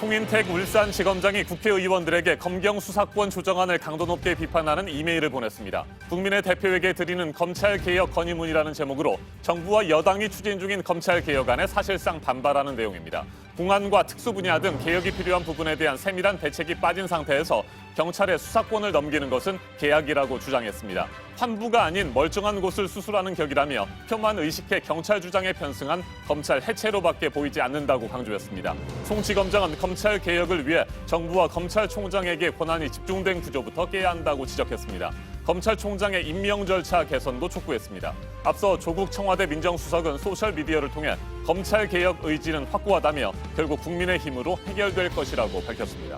송인택 울산지검장이 국회의원들에게 검경 수사권 조정안을 강도 높게 비판하는 이메일을 보냈습니다. 국민의 대표에게 드리는 검찰개혁 건의문이라는 제목으로 정부와 여당이 추진 중인 검찰개혁안에 사실상 반발하는 내용입니다. 공안과 특수 분야 등 개혁이 필요한 부분에 대한 세밀한 대책이 빠진 상태에서 경찰에 수사권을 넘기는 것은 계약이라고 주장했습니다. 환부가 아닌 멀쩡한 곳을 수술하는 격이라며 표만 의식해 경찰 주장에 편승한 검찰 해체로밖에 보이지 않는다고 강조했습니다. 송 지검장은 검찰 개혁을 위해 정부와 검찰총장에게 권한이 집중된 구조부터 깨야 한다고 지적했습니다. 검찰총장의 임명 절차 개선도 촉구했습니다. 앞서 조국 청와대 민정수석은 소셜미디어를 통해 검찰 개혁 의지는 확고하다며 결국 국민의힘으로 해결될 것이라고 밝혔습니다.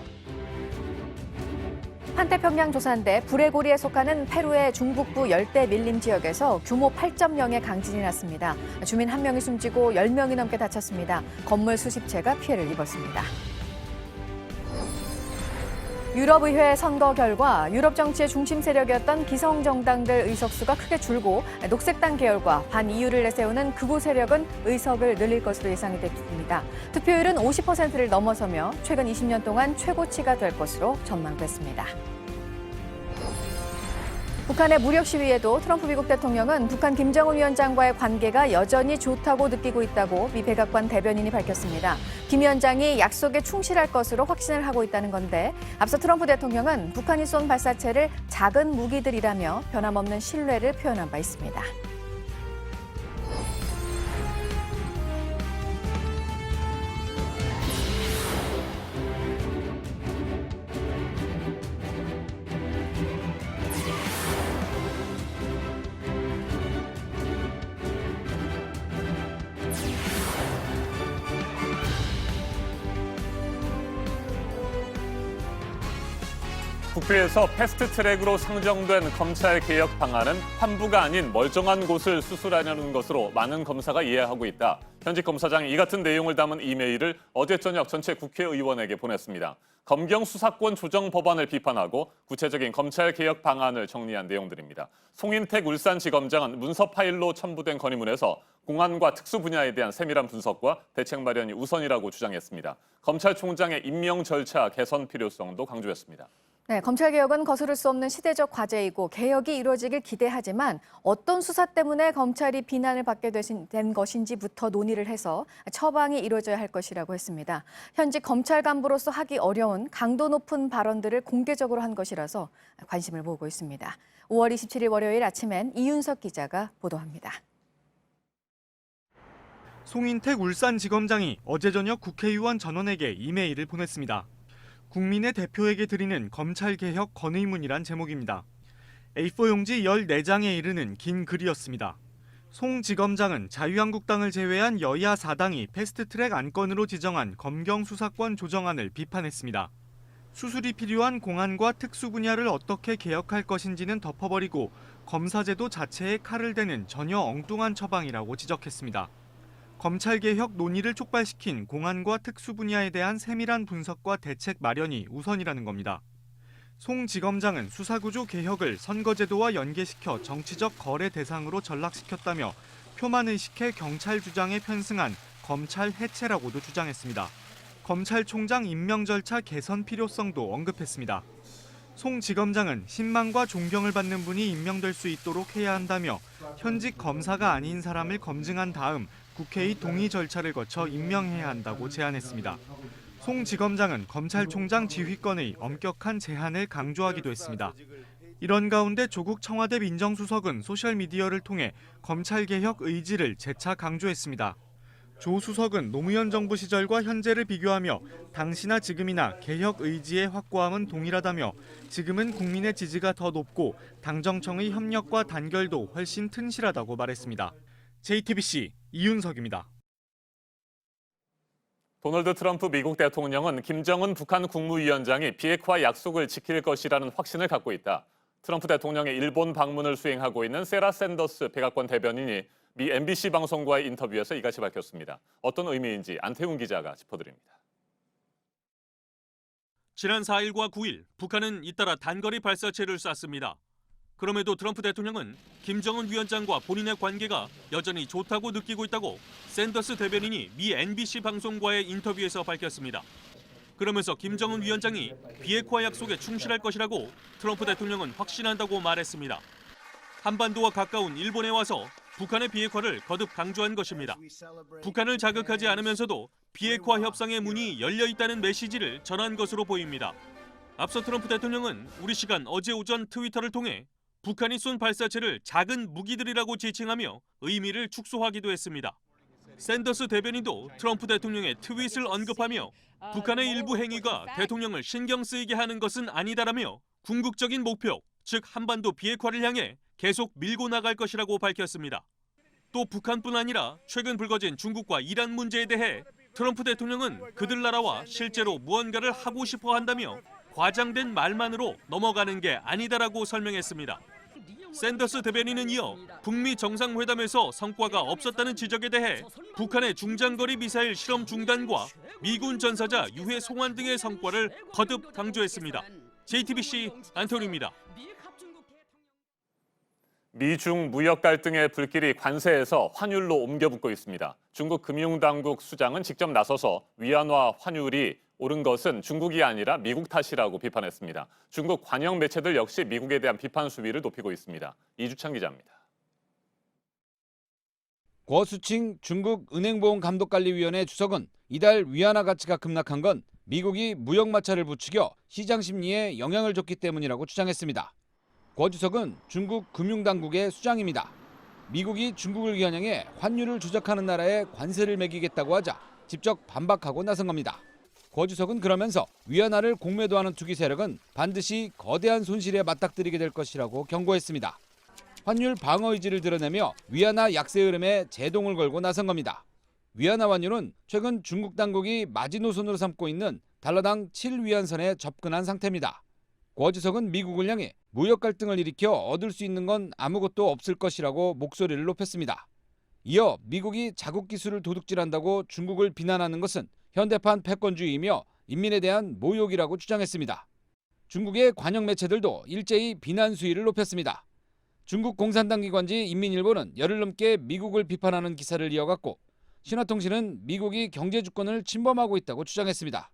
판태평양 조산대 브레고리에 속하는 페루의 중북부 열대 밀림 지역에서 규모 8.0의 강진이 났습니다. 주민 1명이 숨지고 10명이 넘게 다쳤습니다. 건물 수십 채가 피해를 입었습니다. 유럽의회 선거 결과 유럽 정치의 중심 세력이었던 기성 정당들 의석수가 크게 줄고 녹색당 계열과 반EU를 내세우는 극우 세력은 의석을 늘릴 것으로 예상이 됐습니다. 투표율은 50%를 넘어서며 최근 20년 동안 최고치가 될 것으로 전망됐습니다. 북한의 무력 시위에도 트럼프 미국 대통령은 북한 김정은 위원장과의 관계가 여전히 좋다고 느끼고 있다고 미 백악관 대변인이 밝혔습니다. 김 위원장이 약속에 충실할 것으로 확신을 하고 있다는 건데 앞서 트럼프 대통령은 북한이 쏜 발사체를 작은 무기들이라며 변함없는 신뢰를 표현한 바 있습니다. 국회에서 패스트트랙으로 상정된 검찰개혁 방안은 환부가 아닌 멀쩡한 곳을 수술하려는 것으로 많은 검사가 이해하고 있다. 현직 검사장이 이 같은 내용을 담은 이메일을 어제 저녁 전체 국회의원에게 보냈습니다. 검경 수사권 조정 법안을 비판하고 구체적인 검찰개혁 방안을 정리한 내용들입니다. 송인택 울산지검장은 문서 파일로 첨부된 건의문에서 공안과 특수 분야에 대한 세밀한 분석과 대책 마련이 우선이라고 주장했습니다. 검찰총장의 임명 절차 개선 필요성도 강조했습니다. 네, 검찰개혁은 거스를 수 없는 시대적 과제이고 개혁이 이루어지길 기대하지만 어떤 수사 때문에 검찰이 비난을 받게 된 것인지부터 논의를 해서 처방이 이루어져야 할 것이라고 했습니다. 현직 검찰 간부로서 하기 어려운 강도 높은 발언들을 공개적으로 한 것이라서 관심을 모으고 있습니다. 5월 27일 월요일 아침엔 이윤석 기자가 보도합니다. 송인택 울산지검장이 어제 저녁 국회의원 전원에게 이메일을 보냈습니다. 국민의 대표에게 드리는 검찰개혁 건의문이란 제목입니다. A4 용지 14장에 이르는 긴 글이었습니다. 송 지검장은 자유한국당을 제외한 여야 4당이 패스트트랙 안건으로 지정한 검경 수사권 조정안을 비판했습니다. 수술이 필요한 공안과 특수 분야를 어떻게 개혁할 것인지는 덮어버리고 검사제도 자체에 칼을 대는 전혀 엉뚱한 처방이라고 지적했습니다. 검찰개혁 논의를 촉발시킨 공안과 특수 분야에 대한 세밀한 분석과 대책 마련이 우선이라는 겁니다. 송 지검장은 수사구조 개혁을 선거제도와 연계시켜 정치적 거래 대상으로 전락시켰다며 표만 의식해 경찰 주장에 편승한 검찰 해체라고도 주장했습니다. 검찰총장 임명 절차 개선 필요성도 언급했습니다. 송 지검장은 신망과 존경을 받는 분이 임명될 수 있도록 해야 한다며 현직 검사가 아닌 사람을 검증한 다음 국회의 동의 절차를 거쳐 임명해야 한다고 제안했습니다. 송 지검장은 검찰총장 지휘권의 엄격한 제한을 강조하기도 했습니다. 이런 가운데 조국 청와대 민정수석은 소셜미디어를 통해 검찰개혁 의지를 재차 강조했습니다. 조 수석은 노무현 정부 시절과 현재를 비교하며 당시나 지금이나 개혁 의지의 확고함은 동일하다며 지금은 국민의 지지가 더 높고 당정청의 협력과 단결도 훨씬 튼실하다고 말했습니다. JTBC 이윤석입니다. 도널드 트럼프 미국 대통령은 김정은 북한 국무위원장이 비핵화 약속을 지킬 것이라는 확신을 갖고 있다. 트럼프 대통령의 일본 방문을 수행하고 있는 세라 샌더스 백악관 대변인이 미 MBC 방송과의 인터뷰에서 이같이 밝혔습니다. 어떤 의미인지 안태훈 기자가 짚어드립니다. 지난 4일과 9일 북한은 잇따라 단거리 발사체를 쐈습니다. 그럼에도 트럼프 대통령은 김정은 위원장과 본인의 관계가 여전히 좋다고 느끼고 있다고 샌더스 대변인이 미 NBC 방송과의 인터뷰에서 밝혔습니다. 그러면서 김정은 위원장이 비핵화 약속에 충실할 것이라고 트럼프 대통령은 확신한다고 말했습니다. 한반도와 가까운 일본에 와서 북한의 비핵화를 거듭 강조한 것입니다. 북한을 자극하지 않으면서도 비핵화 협상의 문이 열려 있다는 메시지를 전한 것으로 보입니다. 앞서 트럼프 대통령은 우리 시간 어제 오전 트위터를 통해 북한이 쏜 발사체를 작은 무기들이라고 지칭하며 의미를 축소하기도 했습니다. 샌더스 대변인도 트럼프 대통령의 트윗을 언급하며 북한의 일부 행위가 대통령을 신경 쓰이게 하는 것은 아니다라며 궁극적인 목표, 즉 한반도 비핵화를 향해 계속 밀고 나갈 것이라고 밝혔습니다. 또 북한뿐 아니라 최근 불거진 중국과 이란 문제에 대해 트럼프 대통령은 그들 나라와 실제로 무언가를 하고 싶어 한다며 과장된 말만으로 넘어가는 게 아니다라고 설명했습니다. 샌더스 대변인은 이어 북미 정상회담에서 성과가 없었다는 지적에 대해 북한의 중장거리 미사일 실험 중단과 미군 전사자 유해 송환 등의 성과를 거듭 강조했습니다. JTBC 안토니입니다. 미중 무역 갈등의 불길이 관세에서 환율로 옮겨붙고 있습니다. 중국 금융당국 수장은 직접 나서서 위안화 환율이 오른 것은 중국이 아니라 미국 탓이라고 비판했습니다. 중국 관영 매체들 역시 미국에 대한 비판 수위를 높이고 있습니다. 이주찬 기자입니다. 고수칭 중국 은행보험감독관리위원회 주석은 이달 위안화 가치가 급락한 건 미국이 무역 마찰을 부추겨 시장 심리에 영향을 줬기 때문이라고 주장했습니다. 고 주석은 중국 금융당국의 수장입니다. 미국이 중국을 겨냥해 환율을 조작하는 나라에 관세를 매기겠다고 하자 직접 반박하고 나선 겁니다. 고 주석은 그러면서 위안화를 공매도하는 투기 세력은 반드시 거대한 손실에 맞닥뜨리게 될 것이라고 경고했습니다. 환율 방어 의지를 드러내며 위안화 약세 흐름에 제동을 걸고 나선 겁니다. 위안화 환율은 최근 중국 당국이 마지노선으로 삼고 있는 달러당 7위안선에 접근한 상태입니다. 고 주석은 미국을 향해 무역 갈등을 일으켜 얻을 수 있는 건 아무것도 없을 것이라고 목소리를 높였습니다. 이어 미국이 자국 기술을 도둑질한다고 중국을 비난하는 것은 현대판 패권주의이며 인민에 대한 모욕이라고 주장했습니다. 중국의 관영 매체들도 일제히 비난 수위를 높였습니다. 중국 공산당 기관지 인민일보는 열흘 넘게 미국을 비판하는 기사를 이어갔고 신화통신은 미국이 경제 주권을 침범하고 있다고 주장했습니다.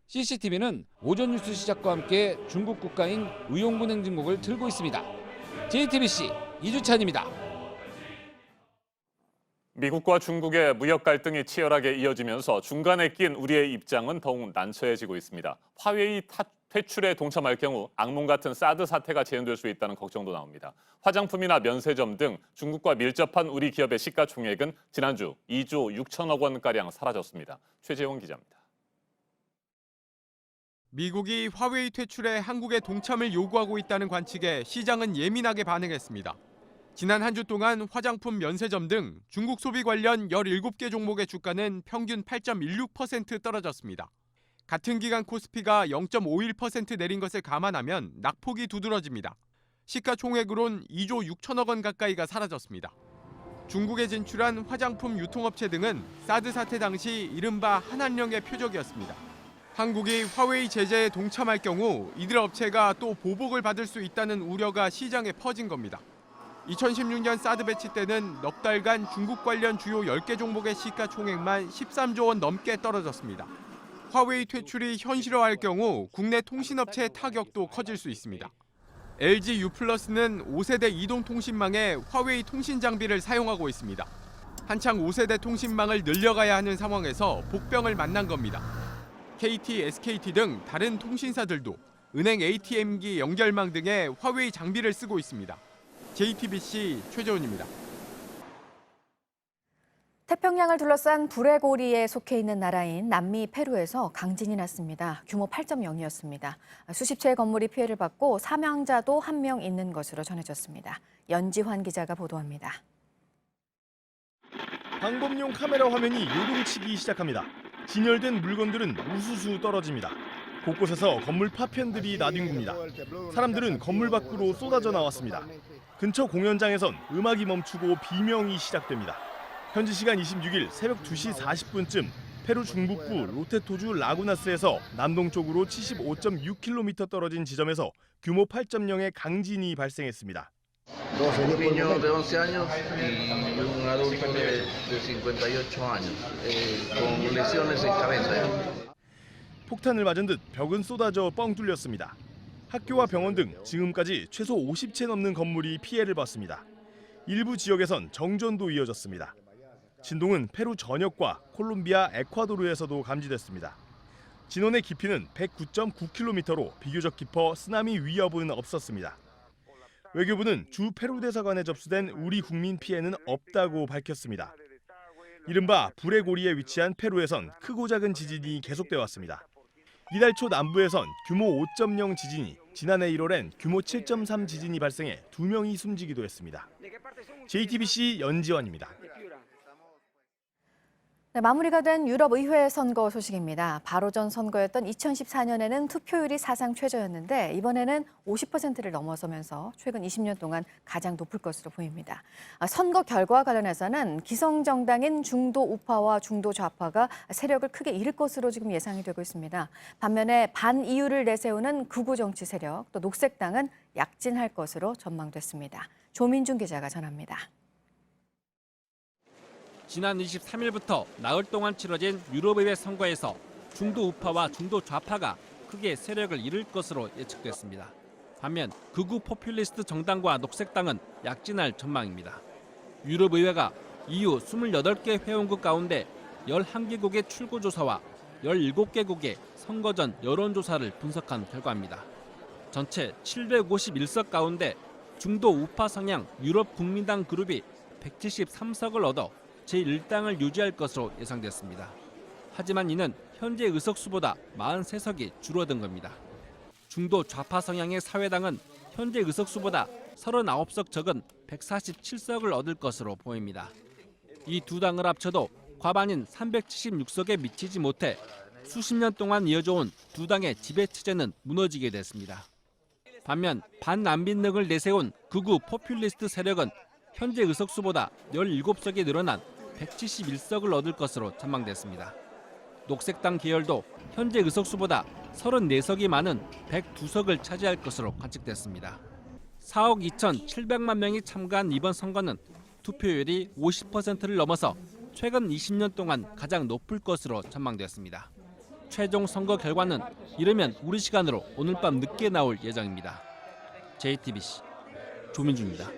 CCTV는 오전 뉴스 시작과 함께 중국 국가인 의용군 행진곡을 틀고 있습니다. JTBC 이주찬입니다. 미국과 중국의 무역 갈등이 치열하게 이어지면서 중간에 낀 우리의 입장은 더욱 난처해지고 있습니다. 화웨이 퇴출에 동참할 경우 악몽 같은 사드 사태가 재현될 수 있다는 걱정도 나옵니다. 화장품이나 면세점 등 중국과 밀접한 우리 기업의 시가총액은 지난주 2조 6천억 원가량 사라졌습니다. 최재원 기자입니다. 미국이 화웨이 퇴출에 한국의 동참을 요구하고 있다는 관측에 시장은 예민하게 반응했습니다. 지난 한 주 동안 화장품, 면세점 등 중국 소비 관련 17개 종목의 주가는 평균 8.16% 떨어졌습니다. 같은 기간 코스피가 0.51% 내린 것을 감안하면 낙폭이 두드러집니다. 시가총액으론 2조 6천억 원 가까이가 사라졌습니다. 중국에 진출한 화장품 유통업체 등은 사드 사태 당시 이른바 한한령의 표적이었습니다. 한국이 화웨이 제재에 동참할 경우 이들 업체가 또 보복을 받을 수 있다는 우려가 시장에 퍼진 겁니다. 2016년 사드 배치 때는 넉 달간 중국 관련 주요 10개 종목의 시가총액만 13조 원 넘게 떨어졌습니다. 화웨이 퇴출이 현실화할 경우 국내 통신업체의 타격도 커질 수 있습니다. LG U+는 5세대 이동통신망에 화웨이 통신 장비를 사용하고 있습니다. 한창 5세대 통신망을 늘려가야 하는 상황에서 복병을 만난 겁니다. KT, SKT 등 다른 통신사들도 은행 ATM기 연결망 등에 화웨이 장비를 쓰고 있습니다. JTBC 최재훈입니다. 태평양을 둘러싼 불의 고리에 속해 있는 나라인 남미 페루에서 강진이 났습니다. 규모 8.0이었습니다. 수십 채의 건물이 피해를 받고 사망자도 1명 있는 것으로 전해졌습니다. 연지환 기자가 보도합니다. 방범용 카메라 화면이 요동치기 시작합니다. 진열된 물건들은 우수수 떨어집니다. 곳곳에서 건물 파편들이 나뒹굽니다. 사람들은 건물 밖으로 쏟아져 나왔습니다. 근처 공연장에선 음악이 멈추고 비명이 시작됩니다. 현지 시간 26일 새벽 2시 40분쯤 페루 중북부 로테토주 라구나스에서 남동쪽으로 75.6km 떨어진 지점에서 규모 8.0의 강진이 발생했습니다. Un niño de 11 años y un adulto de 58 años con lesiones en cabeza. 폭탄을 맞은 듯 벽은 쏟아져 뻥 뚫렸습니다. 학교와 병원 등 지금까지 최소 50채 넘는 건물이 피해를 봤습니다. 일부 지역에선 정전도 이어졌습니다. 진동은 페루 전역과 콜롬비아, 에콰도르에서도 감지됐습니다. 진원의 깊이는 109.9km로 비교적 깊어 쓰나미 위협은 없었습니다. 외교부는 주 페루 대사관에 접수된 우리 국민 피해는 없다고 밝혔습니다. 이른바 불의 고리에 위치한 페루에선 크고 작은 지진이 계속돼 왔습니다. 이달 초 남부에선 규모 5.0 지진이 지난해 1월엔 규모 7.3 지진이 발생해 2명이 숨지기도 했습니다. JTBC 연지원입니다. 네, 마무리가 된 유럽 의회 선거 소식입니다. 바로 전 선거였던 2014년에는 투표율이 사상 최저였는데 이번에는 50%를 넘어서면서 최근 20년 동안 가장 높을 것으로 보입니다. 선거 결과와 관련해서는 기성 정당인 중도 우파와 중도 좌파가 세력을 크게 잃을 것으로 지금 예상이 되고 있습니다. 반면에 반EU를 내세우는 극우 정치 세력, 또 녹색당은 약진할 것으로 전망됐습니다. 조민중 기자가 전합니다. 지난 23일부터 나흘 동안 치러진 유럽의회 선거에서 중도 우파와 중도 좌파가 크게 세력을 잃을 것으로 예측됐습니다. 반면 극우 포퓰리스트 정당과 녹색당은 약진할 전망입니다. 유럽의회가 EU 28개 회원국 가운데 11개국의 출구조사와 17개국의 선거 전 여론조사를 분석한 결과입니다. 전체 751석 가운데 중도 우파 성향 유럽 국민당 그룹이 173석을 얻어 제1당을 유지할 것으로 예상됐습니다. 하지만 이는 현재 의석수보다 43석이 줄어든 겁니다. 중도 좌파 성향의 사회당은 현재 의석수보다 39석 적은 147석을 얻을 것으로 보입니다. 이 두 당을 합쳐도 과반인 376석에 미치지 못해 수십 년 동안 이어져온 두 당의 지배체제는 무너지게 됐습니다. 반면 반난민능을 내세운 극우 포퓰리스트 세력은 현재 의석수보다 17석이 늘어난 171석을 얻을 것으로 전망됐습니다. 녹색당 계열도 현재 의석수보다 34석이 많은 102석을 차지할 것으로 관측됐습니다. 4억 2,700만 명이 참가한 이번 선거는 투표율이 50%를 넘어서 최근 20년 동안 가장 높을 것으로 전망됐습니다. 최종 선거 결과는 이르면 우리 시간으로 오늘 밤 늦게 나올 예정입니다. JTBC 조민주입니다.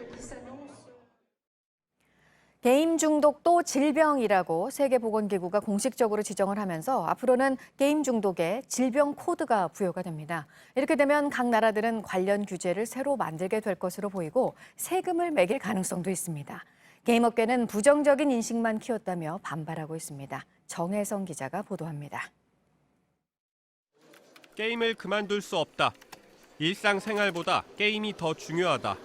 게임 중독도 질병이라고 세계보건기구가 공식적으로 지정을 하면서 앞으로는 게임 중독에 질병 코드가 부여가 됩니다. 이렇게 되면 각 나라들은 관련 규제를 새로 만들게 될 것으로 보이고 세금을 매길 가능성도 있습니다. 게임 업계는 부정적인 인식만 키웠다며 반발하고 있습니다. 정혜성 기자가 보도합니다. 게임을 그만둘 수 없다. 일상생활보다 게임이 더 중요하다.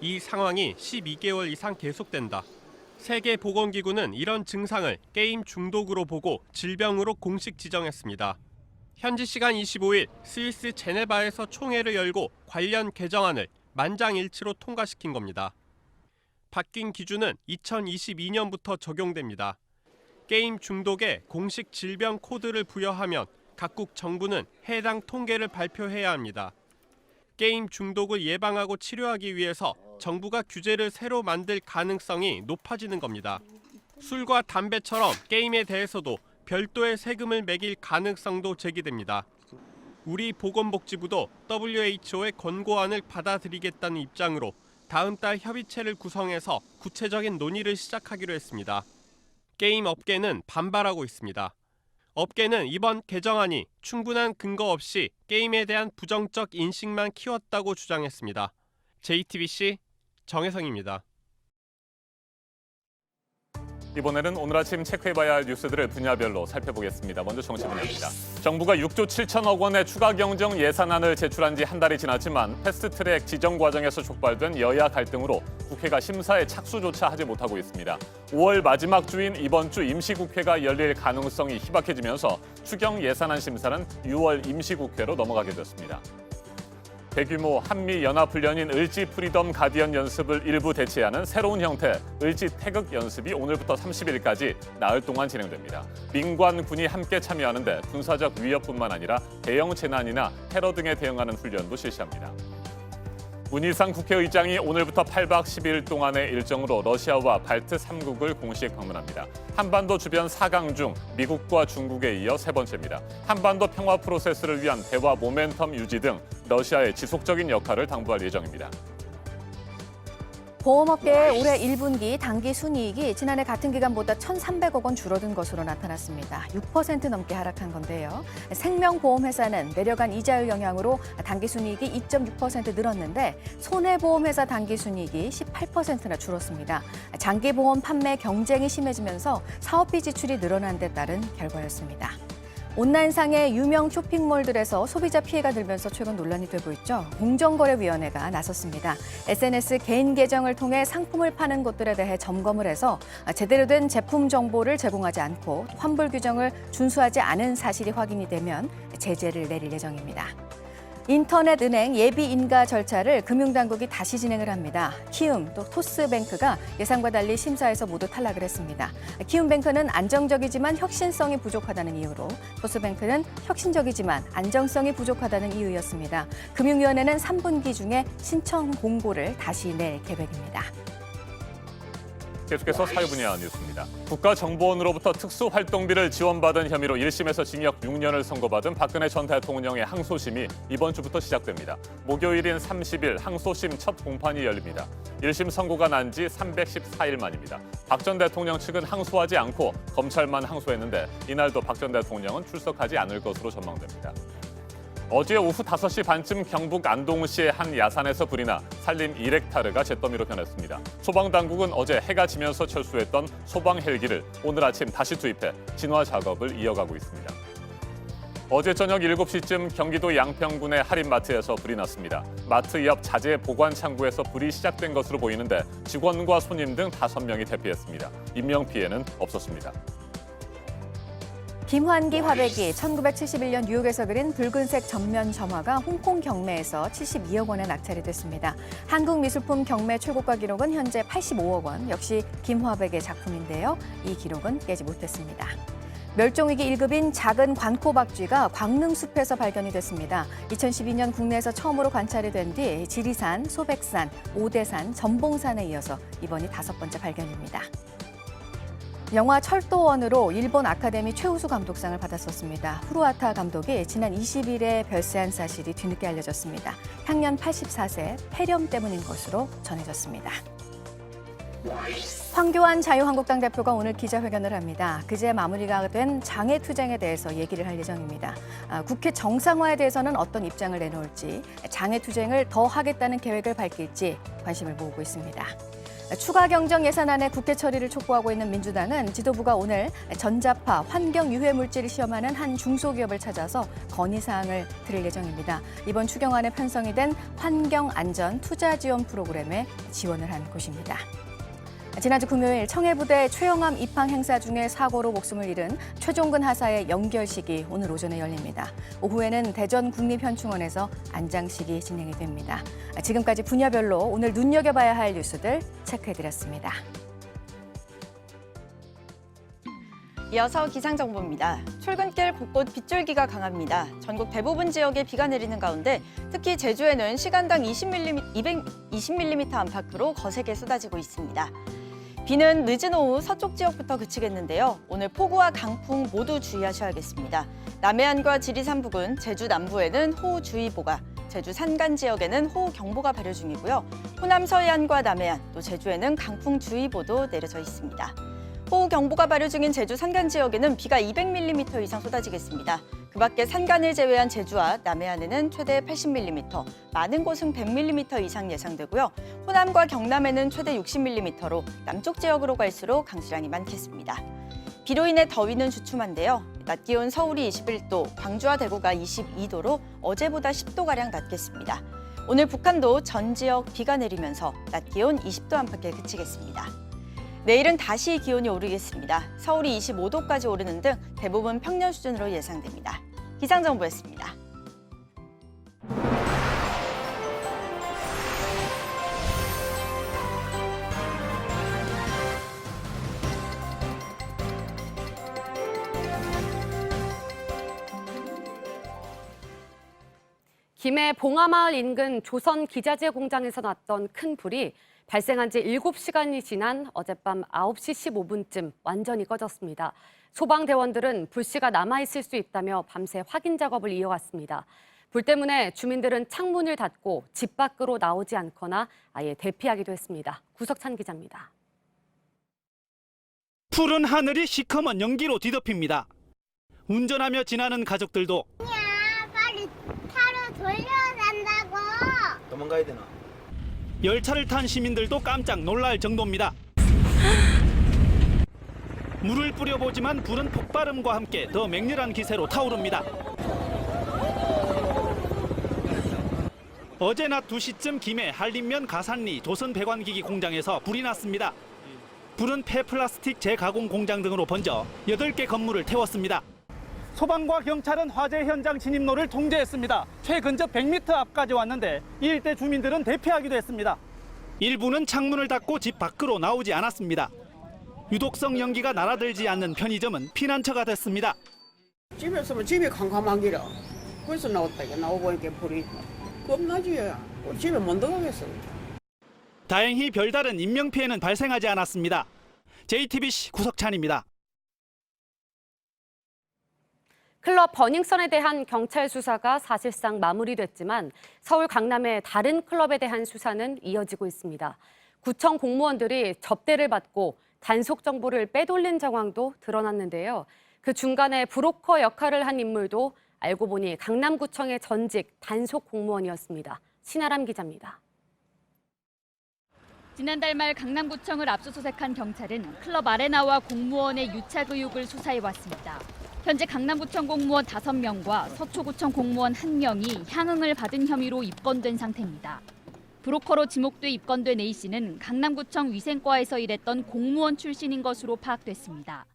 이 상황이 12개월 이상 계속된다. 세계보건기구는 이런 증상을 게임 중독으로 보고 질병으로 공식 지정했습니다. 현지 시간 25일 스위스 제네바에서 총회를 열고 관련 개정안을 만장일치로 통과시킨 겁니다. 바뀐 기준은 2022년부터 적용됩니다. 게임 중독에 공식 질병 코드를 부여하면 각국 정부는 해당 통계를 발표해야 합니다. 게임 중독을 예방하고 치료하기 위해서 정부가 규제를 새로 만들 가능성이 높아지는 겁니다. 술과 담배처럼 게임에 대해서도 별도의 세금을 매길 가능성도 제기됩니다. 우리 보건복지부도 WHO의 권고안을 받아들이겠다는 입장으로 다음 달 협의체를 구성해서 구체적인 논의를 시작하기로 했습니다. 게임 업계는 반발하고 있습니다. 업계는 이번 개정안이 충분한 근거 없이 게임에 대한 부정적 인식만 키웠다고 주장했습니다. JTBC 정혜성입니다. 이번에는 오늘 아침 체크해봐야 할 뉴스들을 분야별로 살펴보겠습니다. 먼저 정치 분야입니다. 정부가 6조 7천억 원의 추가 경정 예산안을 제출한 지 한 달이 지났지만 패스트트랙 지정 과정에서 촉발된 여야 갈등으로 국회가 심사에 착수조차 하지 못하고 있습니다. 5월 마지막 주인 이번 주 임시국회가 열릴 가능성이 희박해지면서 추경 예산안 심사는 6월 임시국회로 넘어가게 됐습니다. 대규모 한미연합훈련인 을지 프리덤 가디언 연습을 일부 대체하는 새로운 형태 을지 태극 연습이 오늘부터 30일까지 나흘 동안 진행됩니다. 민관, 군이 함께 참여하는데 군사적 위협뿐만 아니라 대형 재난이나 테러 등에 대응하는 훈련도 실시합니다. 문희상 국회의장이 오늘부터 8박 10일 동안의 일정으로 러시아와 발트 3국을 공식 방문합니다. 한반도 주변 4강 중 미국과 중국에 이어 세 번째입니다. 한반도 평화 프로세스를 위한 대화 모멘텀 유지 등 러시아의 지속적인 역할을 당부할 예정입니다. 보험업계의 올해 1분기 당기 순이익이 지난해 같은 기간보다 1,300억 원 줄어든 것으로 나타났습니다. 6% 넘게 하락한 건데요. 생명보험회사는 내려간 이자율 영향으로 당기 순이익이 2.6% 늘었는데 손해보험회사 당기 순이익이 18%나 줄었습니다. 장기보험 판매 경쟁이 심해지면서 사업비 지출이 늘어난 데 따른 결과였습니다. 온라인상의 유명 쇼핑몰들에서 소비자 피해가 늘면서 최근 논란이 되고 있죠. 공정거래위원회가 나섰습니다. SNS 개인 계정을 통해 상품을 파는 곳들에 대해 점검을 해서 제대로 된 제품 정보를 제공하지 않고 환불 규정을 준수하지 않은 사실이 확인이 되면 제재를 내릴 예정입니다. 인터넷 은행 예비 인가 절차를 금융당국이 다시 진행을 합니다. 키움 또 토스뱅크가 예상과 달리 심사에서 모두 탈락을 했습니다. 키움뱅크는 안정적이지만 혁신성이 부족하다는 이유로, 토스뱅크는 혁신적이지만 안정성이 부족하다는 이유였습니다. 금융위원회는 3분기 중에 신청 공고를 다시 낼 계획입니다. 계속해서 사회 분야 뉴스입니다. 국가정보원으로부터 특수활동비를 지원받은 혐의로 1심에서 징역 6년을 선고받은 박근혜 전 대통령의 항소심이 이번 주부터 시작됩니다. 목요일인 30일 항소심 첫 공판이 열립니다. 1심 선고가 난 지 314일 만입니다. 박 전 대통령 측은 항소하지 않고 검찰만 항소했는데 이날도 박 전 대통령은 출석하지 않을 것으로 전망됩니다. 어제 오후 5시 반쯤 경북 안동시의 한 야산에서 불이 나 산림 1헥타르가 잿더미로 변했습니다. 소방당국은 어제 해가 지면서 철수했던 소방 헬기를 오늘 아침 다시 투입해 진화 작업을 이어가고 있습니다. 어제 저녁 7시쯤 경기도 양평군의 할인마트에서 불이 났습니다. 마트 옆 자재 보관 창구에서 불이 시작된 것으로 보이는데 직원과 손님 등 5명이 대피했습니다. 인명피해는 없었습니다. 김환기 화백이 1971년 뉴욕에서 그린 붉은색 전면 점화가 홍콩 경매에서 72억 원에 낙찰이 됐습니다. 한국 미술품 경매 최고가 기록은 현재 85억 원, 역시 김화백의 작품인데요. 이 기록은 깨지 못했습니다. 멸종위기 1급인 작은 관코박쥐가 광릉숲에서 발견이 됐습니다. 2012년 국내에서 처음으로 관찰이 된 뒤 지리산, 소백산, 오대산, 전봉산에 이어서 이번이 5번째 발견입니다. 영화 철도원으로 일본 아카데미 최우수 감독상을 받았었습니다. 후루아타 감독이 지난 20일에 별세한 사실이 뒤늦게 알려졌습니다. 향년 84세 폐렴 때문인 것으로 전해졌습니다. 황교안 자유한국당 대표가 오늘 기자회견을 합니다. 그제 마무리가 된 장애투쟁에 대해서 얘기를 할 예정입니다. 국회 정상화에 대해서는 어떤 입장을 내놓을지, 장애투쟁을 더 하겠다는 계획을 밝힐지 관심을 모으고 있습니다. 추가 경정 예산안의 국회 처리를 촉구하고 있는 민주당은 지도부가 오늘 전자파 환경 유해 물질을 시험하는 한 중소기업을 찾아서 건의사항을 드릴 예정입니다. 이번 추경안에 편성이 된 환경안전 투자 지원 프로그램에 지원을 한 곳입니다. 지난주 금요일 청해부대 최영암 입항 행사 중에 사고로 목숨을 잃은 최종근 하사의 연결식이 오늘 오전에 열립니다. 오후에는 대전 국립현충원에서 안장식이 진행이 됩니다. 지금까지 분야별로 오늘 눈여겨봐야 할 뉴스들 체크해드렸습니다. 이어서 기상정보입니다. 출근길 곳곳 빗줄기가 강합니다. 전국 대부분 지역에 비가 내리는 가운데 특히 제주에는 시간당 220mm 안팎으로 거세게 쏟아지고 있습니다. 비는 늦은 오후 서쪽 지역부터 그치겠는데요. 오늘 폭우와 강풍 모두 주의하셔야겠습니다. 남해안과 지리산 부근, 제주 남부에는 호우주의보가, 제주 산간 지역에는 호우경보가 발효 중이고요. 호남 서해안과 남해안, 또 제주에는 강풍주의보도 내려져 있습니다. 호우경보가 발효 중인 제주 산간 지역에는 비가 200mm 이상 쏟아지겠습니다. 그 밖에 산간을 제외한 제주와 남해안에는 최대 80mm, 많은 곳은 100mm 이상 예상되고요. 호남과 경남에는 최대 60mm로 남쪽 지역으로 갈수록 강수량이 많겠습니다. 비로 인해 더위는 주춤한데요. 낮 기온 서울이 21도, 광주와 대구가 22도로 어제보다 10도가량 낮겠습니다. 오늘 북한도 전 지역 비가 내리면서 낮 기온 20도 안팎에 그치겠습니다. 내일은 다시 기온이 오르겠습니다. 서울이 25도까지 오르는 등 대부분 평년 수준으로 예상됩니다. 기상정보였습니다. 김해 봉하마을 인근 조선 기자재 공장에서 났던 큰 불이 발생한 지 7시간이 지난 어젯밤 9시 15분쯤 완전히 꺼졌습니다. 소방대원들은 불씨가 남아있을 수 있다며 밤새 확인 작업을 이어갔습니다. 불 때문에 주민들은 창문을 닫고 집 밖으로 나오지 않거나 아예 대피하기도 했습니다. 구석찬 기자입니다. 푸른 하늘이 시커먼 연기로 뒤덮입니다. 운전하며 지나는 가족들도 빨리 차로 돌려간다고. 도망가야 되나? 열차를 탄 시민들도 깜짝 놀랄 정도입니다. 물을 뿌려보지만 불은 폭발음과 함께 더 맹렬한 기세로 타오릅니다. 어제 낮 2시쯤 김해 한림면 가산리 조선배관기기 공장에서 불이 났습니다. 불은 폐플라스틱 재가공 공장 등으로 번져 8개 건물을 태웠습니다. 소방과 경찰은 화재 현장 진입로를 통제했습니다. 최근접 100m 앞까지 왔는데 이 일대 주민들은 대피하기도 했습니다. 일부는 창문을 닫고 집 밖으로 나오지 않았습니다. 유독성 연기가 날아들지 않는 편의점은 피난처가 됐습니다. 집에 있으면 집이 캄캄하기라. 그래서 나왔다. 나오보니까 불이 겁나지. 집에 못 들어가겠어. 다행히 별다른 인명피해는 발생하지 않았습니다. JTBC 구석찬입니다. 클럽 버닝썬에 대한 경찰 수사가 사실상 마무리됐지만 서울 강남의 다른 클럽에 대한 수사는 이어지고 있습니다. 구청 공무원들이 접대를 받고 단속 정보를 빼돌린 정황도 드러났는데요. 그 중간에 브로커 역할을 한 인물도 알고 보니 강남구청의 전직 단속 공무원이었습니다. 신아람 기자입니다. 지난달 말 강남구청을 압수수색한 경찰은 클럽 아레나와 공무원의 유착 의혹을 수사해왔습니다. 현재 강남구청 공무원 5명과 서초구청 공무원 1명이 향응을 받은 혐의로 입건된 상태입니다. 브로커로 지목돼 입건된 A씨는 강남구청 위생과에서 일했던 공무원 출신인 것으로 파악됐습니다.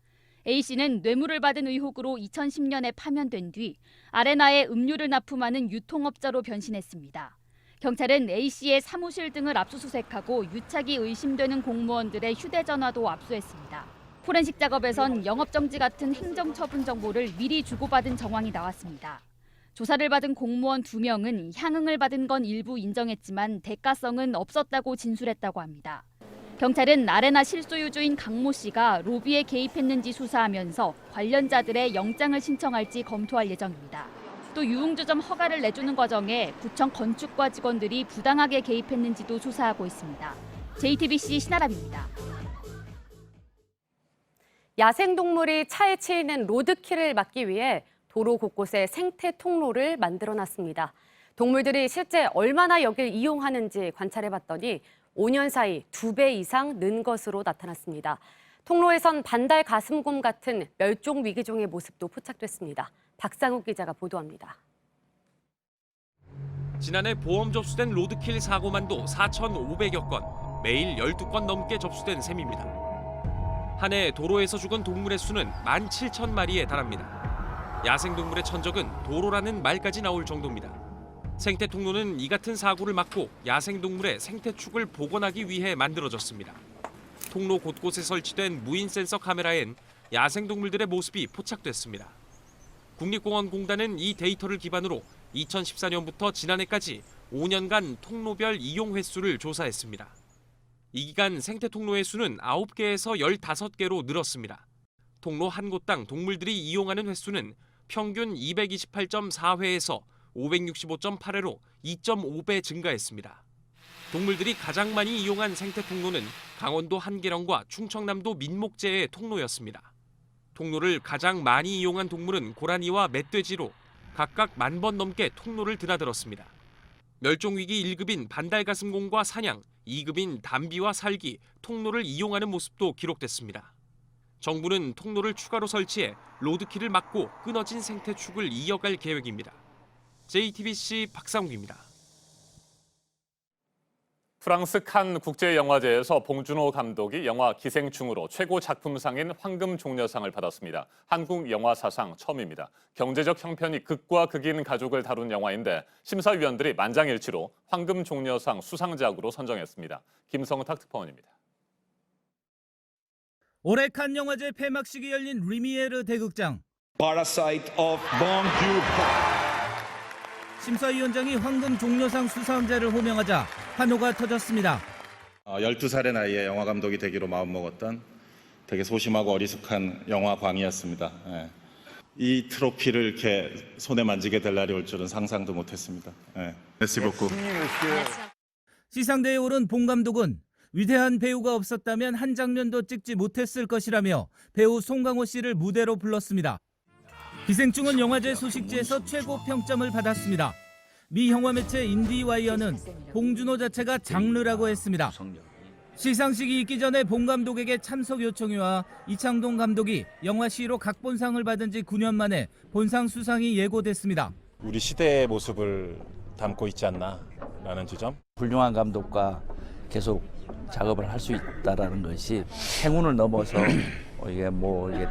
A씨는 뇌물을 받은 의혹으로 2010년에 파면된 뒤 아레나에 음료를 납품하는 유통업자로 변신했습니다. 경찰은 A씨의 사무실 등을 압수수색하고 유착이 의심되는 공무원들의 휴대전화도 압수했습니다. 포렌식 작업에선 영업정지 같은 행정처분 정보를 미리 주고받은 정황이 나왔습니다. 조사를 받은 공무원 2명은 향응을 받은 건 일부 인정했지만 대가성은 없었다고 진술했다고 합니다. 경찰은 아레나 실소유주인 강모 씨가 로비에 개입했는지 수사하면서 관련자들의 영장을 신청할지 검토할 예정입니다. 또 유흥주점 허가를 내주는 과정에 구청 건축과 직원들이 부당하게 개입했는지도 수사하고 있습니다. JTBC 신아람입니다. 야생동물이 차에 치이는 로드킬을 막기 위해 도로 곳곳에 생태 통로를 만들어놨습니다. 동물들이 실제 얼마나 여길 이용하는지 관찰해봤더니 5년 사이 2배 이상 는 것으로 나타났습니다. 통로에선 반달 가슴곰 같은 멸종 위기종의 모습도 포착됐습니다. 박상욱 기자가 보도합니다. 지난해 보험 접수된 로드킬 사고만도 4,500여 건, 매일 12건 넘게 접수된 셈입니다. 한 해 도로에서 죽은 동물의 수는 17,000마리에 달합니다. 야생동물의 천적은 도로라는 말까지 나올 정도입니다. 생태통로는 이 같은 사고를 막고 야생동물의 생태축을 복원하기 위해 만들어졌습니다. 통로 곳곳에 설치된 무인 센서 카메라엔 야생동물들의 모습이 포착됐습니다. 국립공원공단은 이 데이터를 기반으로 2014년부터 지난해까지 5년간 통로별 이용 횟수를 조사했습니다. 이 기간 생태통로의 수는 9개에서 15개로 늘었습니다. 통로 한 곳당 동물들이 이용하는 횟수는 평균 228.4회에서 565.8회로 2.5배 증가했습니다. 동물들이 가장 많이 이용한 생태통로는 강원도 한계령과 충청남도 민목재의 통로였습니다. 통로를 가장 많이 이용한 동물은 고라니와 멧돼지로 각각 10,000번 넘게 통로를 드나들었습니다. 멸종위기 1급인 반달가슴곰과 사냥, 2급인 담비와 살기, 통로를 이용하는 모습도 기록됐습니다. 정부는 통로를 추가로 설치해 로드킬을 막고 끊어진 생태축을 이어갈 계획입니다. JTBC 박상욱입니다. 프랑스 칸 국제영화제에서 봉준호 감독이 영화 기생충으로 최고 작품상인 황금종려상을 받았습니다. 한국 영화 사상 처음입니다. 경제적 형편이 극과 극인 가족을 다룬 영화인데 심사위원들이 만장일치로 황금종려상 수상작으로 선정했습니다. 김성탁 특파원입니다. 올해 칸 영화제 폐막식이 열린 리미에르 대극장. 심사위원장이 황금 종려상 수상자를 호명하자 환호가 터졌습니다. 12살의 나이에 영화 감독이 되기로 마음먹었던 되게 소심하고 어리숙한 영화광이었습니다. 이 트로피를 이렇게 손에 만지게 될 날이 올 줄은 상상도 못했습니다. 메시 beaucoup. 시상대에 오른 봉 감독은 위대한 배우가 없었다면 한 장면도 찍지 못했을 것이라며 배우 송강호 씨를 무대로 불렀습니다. 기생충은 영화제 소식지에서 최고 평점을 받았습니다. 미 영화 매체 인디와이어는 봉준호 자체가 장르라고 했습니다. 시상식이 있기 전에 봉 감독에게 참석 요청이 와 이창동 감독이 영화 시로 각본상을 받은 지 9년 만에 본상 수상이 예고됐습니다. 우리 시대의 모습을 담고 있지 않나라는 지점. 훌륭한 감독과 계속 작업을 할 수 있다라는 것이 행운을 넘어서 이게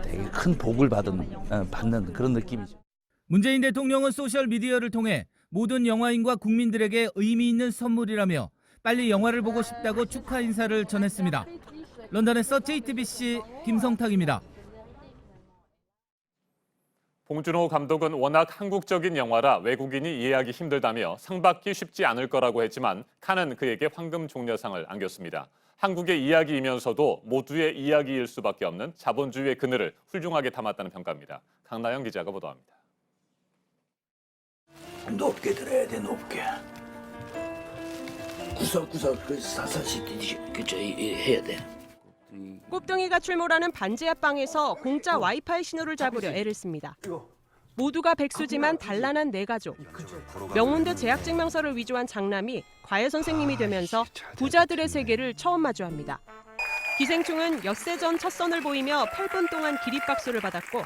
되게 큰 복을 받는 그런 느낌이죠. 문재인 대통령은 소셜 미디어를 통해 모든 영화인과 국민들에게 의미 있는 선물이라며 빨리 영화를 보고 싶다고 축하 인사를 전했습니다. 런던에서 JTBC 김성탁입니다. 봉준호 감독은 워낙 한국적인 영화라 외국인이 이해하기 힘들다며 상 받기 쉽지 않을 거라고 했지만 칸은 그에게 황금 종려상을 안겼습니다. 한국의 이야기이면서도 모두의 이야기일 수밖에 없는 자본주의의 그늘을 훌륭하게 담았다는 평가입니다. 강나영 기자가 보도합니다. 높게 들어야 돼, 높게. 구석구석 사사시키듯이 해야 돼. 꼽등이가 출몰하는 반지 앞방에서 공짜 와이파이 신호를 잡으려 애를 씁니다. 모두가 백수지만 단란한 네 가족. 명문대 재학증명서를 위조한 장남이 과외 선생님이 되면서 부자들의 세계를 처음 마주합니다. 기생충은 엿새 전 첫 선을 보이며 8분 동안 기립박수를 받았고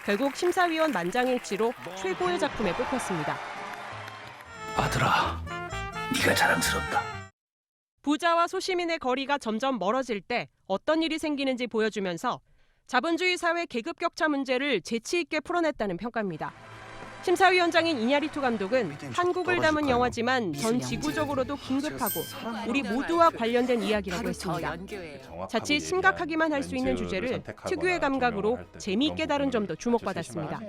결국 심사위원 만장일치로 최고의 작품에 뽑혔습니다. 아들아, 네가 자랑스럽다. 부자와 소시민의 거리가 점점 멀어질 때 어떤 일이 생기는지 보여주면서 자본주의 사회 계급 격차 문제를 재치 있게 풀어냈다는 평가입니다. 심사위원장인 이냐리투 감독은 한국을 담은 영화지만 전 지구적으로도 긴급하고 우리 모두와 관련된 이야기라고 했습니다. 자칫 심각하기만 할 수 있는 주제를 특유의 감각으로 재미있게 다룬 점도 주목받았습니다.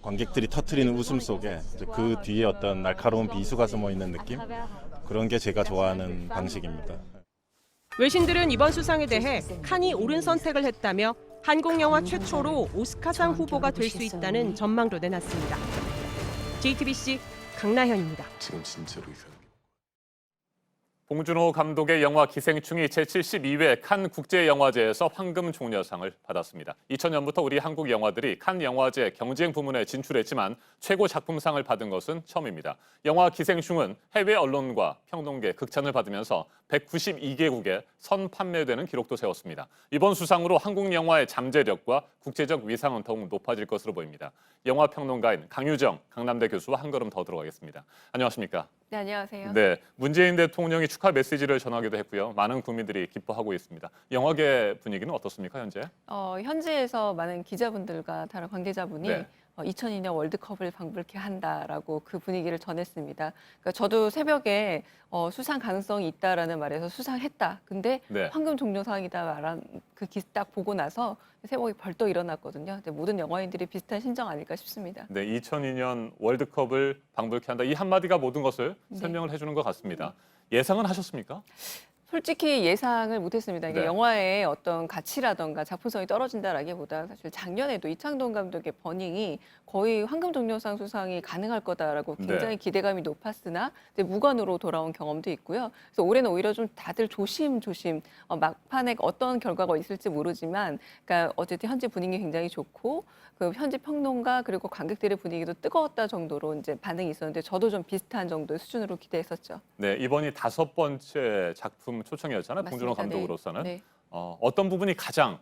관객들이 터뜨리는 웃음 속에 그 뒤에 어떤 날카로운 비수가 숨어 있는 느낌? 그런 게 제가 좋아하는 방식입니다. 외신들은 이번 수상에 대해 칸이 옳은 선택을 했다며 한국 영화 최초로 오스카상 후보가 될 수 있다는 전망도 내놨습니다. JTBC 강나현입니다. 지금 진짜로 이상. 봉준호 감독의 영화 기생충이 제72회 칸 국제영화제에서 황금 종려상을 받았습니다. 2000년부터 우리 한국 영화들이 칸 영화제 경쟁 부문에 진출했지만 최고 작품상을 받은 것은 처음입니다. 영화 기생충은 해외 언론과 평론계 극찬을 받으면서 192개국에 선 판매되는 기록도 세웠습니다. 이번 수상으로 한국 영화의 잠재력과 국제적 위상은 더욱 높아질 것으로 보입니다. 영화 평론가인 강유정 강남대 교수와 한 걸음 더 들어가겠습니다. 안녕하십니까? 네, 안녕하세요. 네, 문재인 대통령이 축하 메시지를 전하기도 했고요. 많은 국민들이 기뻐하고 있습니다. 영화계 분위기는 어떻습니까, 현재? 현지에서 많은 기자분들과 다른 관계자분이 네. 2002년 월드컵을 방불케 한다라고 그 분위기를 전했습니다. 그러니까 저도 새벽에 수상 가능성이 있다라는 말에서 수상했다. 근데 네. 황금 종려상이다 말한 그 기사 딱 보고 나서 새벽에 벌떡 일어났거든요. 근데 모든 영화인들이 비슷한 심정 아닐까 싶습니다. 네, 2002년 월드컵을 방불케 한다. 이 한마디가 모든 것을 네. 설명을 해주는 것 같습니다. 예상은 하셨습니까? 솔직히 예상을 못했습니다. 이게 네. 영화의 어떤 가치라던가 작품성이 떨어진다라기보다 사실 작년에도 이창동 감독의 버닝이 거의 황금 종려상 수상이 가능할 거다라고 굉장히 네. 기대감이 높았으나 무관으로 돌아온 경험도 있고요. 그래서 올해는 오히려 좀 다들 조심조심 막판에 어떤 결과가 있을지 모르지만, 그러니까 어쨌든 현재 분위기 굉장히 좋고 그 현지 평론가 그리고 관객들의 분위기도 뜨거웠다 정도로 이제 반응이 있었는데 저도 좀 비슷한 정도의 수준으로 기대했었죠. 네, 이번이 5번째 작품 초청이었잖아요. 봉준호 맞습니다. 감독으로서는. 네. 어떤 부분이 가장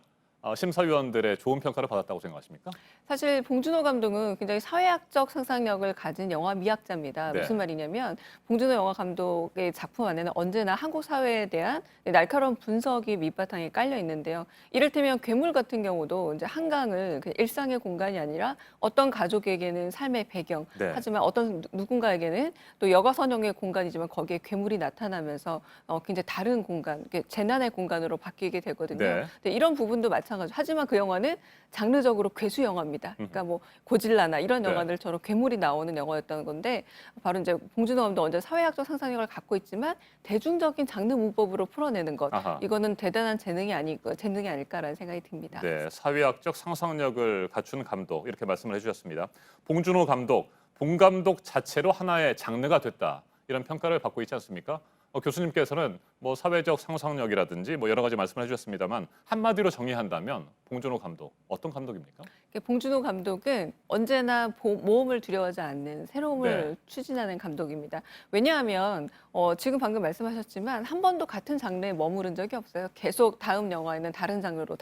심사위원들의 좋은 평가를 받았다고 생각하십니까? 사실 봉준호 감독은 굉장히 사회학적 상상력을 가진 영화 미학자입니다. 네. 무슨 말이냐면 봉준호 영화 감독의 작품 안에는 언제나 한국 사회에 대한 날카로운 분석이 밑바탕에 깔려 있는데요. 이를테면 괴물 같은 경우도 이제 한강을 그냥 일상의 공간이 아니라 어떤 가족에게는 삶의 배경, 네. 하지만 어떤 누군가에게는 또 여가선용의 공간이지만 거기에 괴물이 나타나면서 굉장히 다른 공간, 재난의 공간으로 바뀌게 되거든요. 네. 근데 이런 부분도 마찬가지로 마찬가지. 하지만 그 영화는 장르적으로 괴수 영화입니다. 그러니까 뭐 고질라나 이런 네. 영화들처럼 괴물이 나오는 영화였다는 건데 바로 이제 봉준호 감독 언제 사회학적 상상력을 갖고 있지만 대중적인 장르 문법으로 풀어내는 것. 아하. 이거는 대단한 재능이 아닐까라는 생각이 듭니다. 네, 사회학적 상상력을 갖춘 감독 이렇게 말씀을 해주셨습니다. 봉준호 감독, 봉 감독 자체로 하나의 장르가 됐다 이런 평가를 받고 있지 않습니까? 교수님께서는 뭐 사회적 상상력이라든지 뭐 여러 가지 말씀을 해주셨습니다만 한마디로 정의한다면 봉준호 감독 어떤 감독입니까? 봉준호 감독은 언제나 모험을 두려워하지 않는 새로움을 네. 추진하는 감독입니다. 왜냐하면 지금 방금 말씀하셨지만 한 번도 같은 장르에 머무른 적이 없어요. 계속 다음 영화에는 다른 장르로.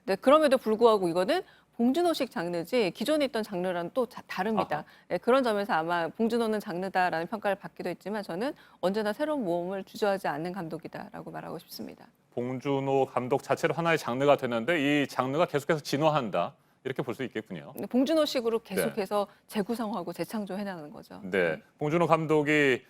근데 그럼에도 불구하고 이거는 봉준호식 장르지 기존에 있던 장르랑 또 다릅니다. 네, 그런 점에서 아마 봉준호는 장르다라는 평가를 받기도 했지만 저는 언제나 새로운 모험을 주저하지 않는 감독이다라고 말하고 싶습니다. 봉준호 감독 자체로 하나의 장르가 됐는데 이 장르가 계속해서 진화한다 이렇게 볼 수 있겠군요. 봉준호식으로 계속해서 재구성하고 재창조해나가는 거죠. 네, 봉준호 감독이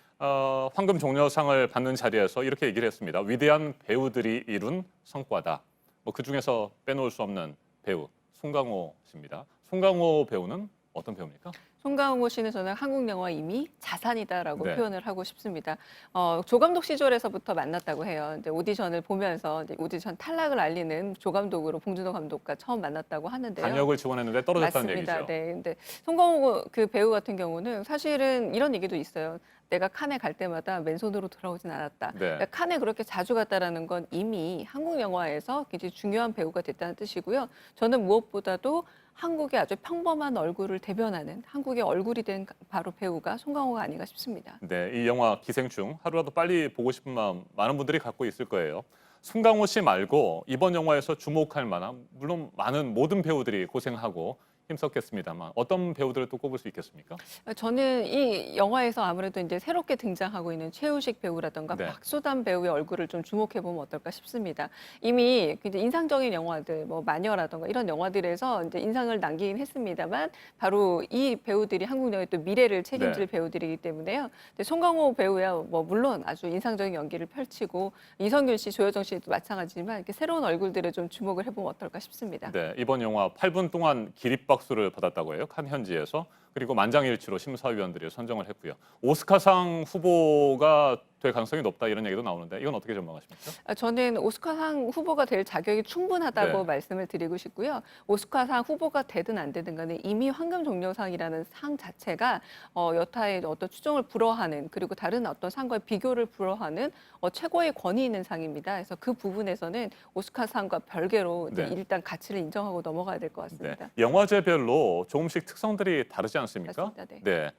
황금 종려상을 받는 자리에서 이렇게 얘기를 했습니다. 위대한 배우들이 이룬 성과다. 뭐 그 중에서 빼놓을 수 없는 배우 송강호 씨입니다. 송강호 배우는 어떤 배우입니까? 송강호 씨는 저는 한국 영화 이미 자산이다라고 네. 표현을 하고 싶습니다. 조감독 시절에서부터 만났다고 해요. 이제 오디션을 보면서 이제 오디션 탈락을 알리는 조감독으로 봉준호 감독과 처음 만났다고 하는데요. 단역을 지원했는데 떨어졌다는 맞습니다. 얘기죠. 네, 근데 송강호 그 배우 같은 경우는 사실은 이런 얘기도 있어요. 내가 칸에 갈 때마다 맨손으로 돌아오진 않았다. 네. 그러니까 칸에 그렇게 자주 갔다라는 건 이미 한국 영화에서 굉장히 중요한 배우가 됐다는 뜻이고요. 저는 무엇보다도 한국의 아주 평범한 얼굴을 대변하는 한국의 얼굴이 된 바로 배우가 송강호가 아닌가 싶습니다. 네, 이 영화 기생충 하루라도 빨리 보고 싶은 마음 많은 분들이 갖고 있을 거예요. 송강호 씨 말고 이번 영화에서 주목할 만한 물론 많은 모든 배우들이 고생하고 힘썼겠습니다만 어떤 배우들을 또 꼽을 수 있겠습니까? 저는 이 영화에서 아무래도 이제 새롭게 등장하고 있는 최우식 배우라던가 네. 박소담 배우의 얼굴을 좀 주목해 보면 어떨까 싶습니다. 이미 굉장히 인상적인 영화들, 뭐 마녀라던가 이런 영화들에서 이제 인상을 남기긴 했습니다만 바로 이 배우들이 한국 영화의 또 미래를 책임질 네. 배우들이기 때문에요. 근데 송강호 배우야 뭐 물론 아주 인상적인 연기를 펼치고 이성균 씨, 조여정 씨도 마찬가지지만 이렇게 새로운 얼굴들에 좀 주목을 해보면 어떨까 싶습니다. 네, 이번 영화 8분 동안 기립박수를 받았다고 해요. 칸 현지에서. 그리고 만장일치로 심사위원들이 선정을 했고요. 오스카상 후보가 될 가능성이 높다 이런 얘기도 나오는데 이건 어떻게 전망하십니까? 저는 오스카상 후보가 될 자격이 충분하다고 네. 말씀을 드리고 싶고요. 오스카상 후보가 되든 안 되든 간에 이미 황금종려상이라는 상 자체가 여타의 어떤 추종을 불허하는 그리고 다른 어떤 상과의 비교를 불허하는 최고의 권위 있는 상입니다. 그래서 그 부분에서는 오스카상과 별개로 이제 네. 일단 가치를 인정하고 넘어가야 될 것 같습니다. 네, 영화제별로 조금씩 특성들이 다르지 않습니까? 맞습니다. 네. 네.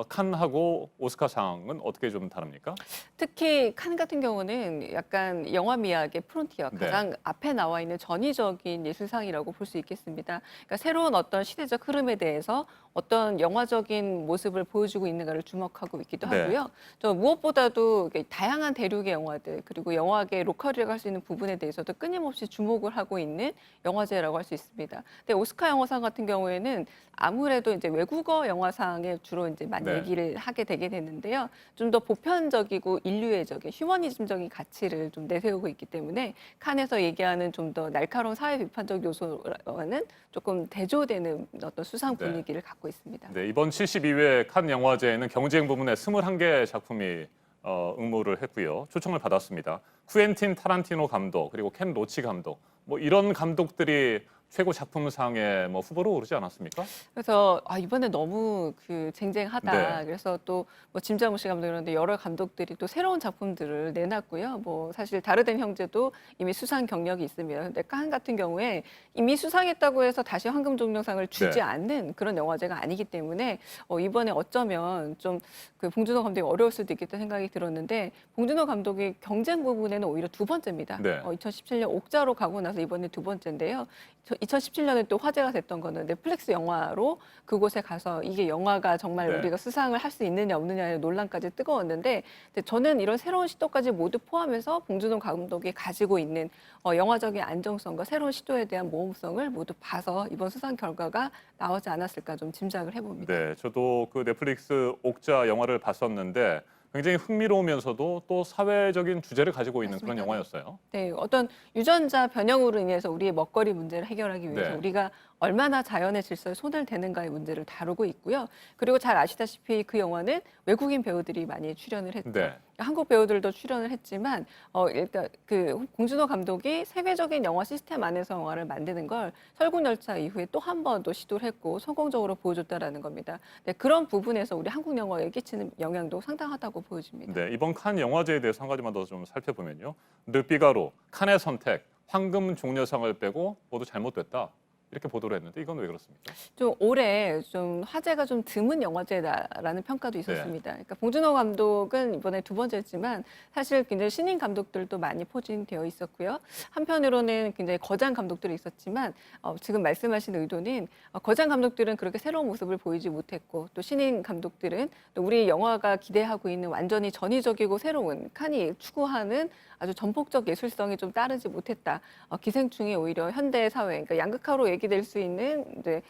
칸하고 오스카상은 어떻게 좀 다릅니까? 특히 칸 같은 경우는 약간 영화 미학의 프론티어 네. 가장 앞에 나와 있는 전위적인 예술상이라고 볼 수 있겠습니다. 그러니까 새로운 어떤 시대적 흐름에 대해서 어떤 영화적인 모습을 보여주고 있는가를 주목하고 있기도 네. 하고요. 저 무엇보다도 다양한 대륙의 영화들 그리고 영화계 로컬이라고 할 수 있는 부분에 대해서도 끊임없이 주목을 하고 있는 영화제라고 할 수 있습니다. 근데 오스카 영화상 같은 경우에는 아무래도 이제 외국어 영화상에 주로 이제 많이 네. 얘기를 하게 되게 됐는데요. 좀 더 보편적이고 인류애적인 휴머니즘적인 가치를 좀 내세우고 있기 때문에 칸에서 얘기하는 좀 더 날카로운 사회 비판적 요소와는 조금 대조되는 어떤 수상 네. 분위기를 갖고 있습니다. 네, 이번 72회 칸 영화제에는 경쟁 부문에 21개 작품이 응모를 했고요. 초청을 받았습니다. 쿠엔틴 타란티노 감독 그리고 켄 로치 감독 뭐 이런 감독들이 최고 작품상에 뭐 후보로 오르지 않았습니까? 그래서 이번에 너무 쟁쟁하다. 네. 그래서 또 뭐 짐자무시 감독 이런데 여러 감독들이 또 새로운 작품들을 내놨고요. 뭐 사실 다르덴 형제도 이미 수상 경력이 있습니다. 근데 칸 같은 경우에 이미 수상했다고 해서 다시 황금종려상을 주지 네. 않는 그런 영화제가 아니기 때문에 이번에 어쩌면 좀 그 봉준호 감독이 어려울 수도 있겠다 생각이 들었는데 봉준호 감독이 경쟁 부분에는 오히려 두 번째입니다. 네. 2017년 옥자로 가고 나서 이번에 두 번째인데요. 2017년에 또 화제가 됐던 거는 넷플릭스 영화로 그곳에 가서 이게 영화가 정말 네. 우리가 수상을 할 수 있느냐 없느냐의 논란까지 뜨거웠는데 근데 저는 이런 새로운 시도까지 모두 포함해서 봉준호 감독이 가지고 있는 영화적인 안정성과 새로운 시도에 대한 모험성을 모두 봐서 이번 수상 결과가 나오지 않았을까 좀 짐작을 해봅니다. 네, 저도 그 넷플릭스 옥자 영화를 봤었는데 굉장히 흥미로우면서도 또 사회적인 주제를 가지고 있는 그런 맞습니다. 영화였어요. 네, 어떤 유전자 변형으로 인해서 우리의 먹거리 문제를 해결하기 위해서 네. 우리가 얼마나 자연의 질서에 손을 대는가의 문제를 다루고 있고요. 그리고 잘 아시다시피 그 영화는 외국인 배우들이 많이 출연을 했죠. 네. 한국 배우들도 출연을 했지만 일단 그 봉준호 감독이 세계적인 영화 시스템 안에서 영화를 만드는 걸 설국열차 이후에 또 한 번 또 시도를 했고 성공적으로 보여줬다라는 겁니다. 네, 그런 부분에서 우리 한국 영화에 끼치는 영향도 상당하다고 보여집니다. 네, 이번 칸 영화제에 대해서 한 가지만 더 좀 살펴보면요. 르피가로, 칸의 선택, 황금 종려상을 빼고 모두 잘못됐다. 이렇게 보도를 했는데 이건 왜 그렇습니까? 좀 올해 좀 화제가 좀 드문 영화제다라는 평가도 있었습니다. 그러니까 봉준호 감독은 이번에 두 번째지만 사실 굉장히 신인 감독들도 많이 포진되어 있었고요. 한편으로는 굉장히 거장 감독들이 있었지만 지금 말씀하신 의도는 거장 감독들은 그렇게 새로운 모습을 보이지 못했고 또 신인 감독들은 또 우리 영화가 기대하고 있는 완전히 전위적이고 새로운 칸이 추구하는 아주 전폭적 예술성이 좀 따르지 못했다. 기생충이 오히려 현대 사회, 그러니까 양극화로 얘기될 수 있는 이제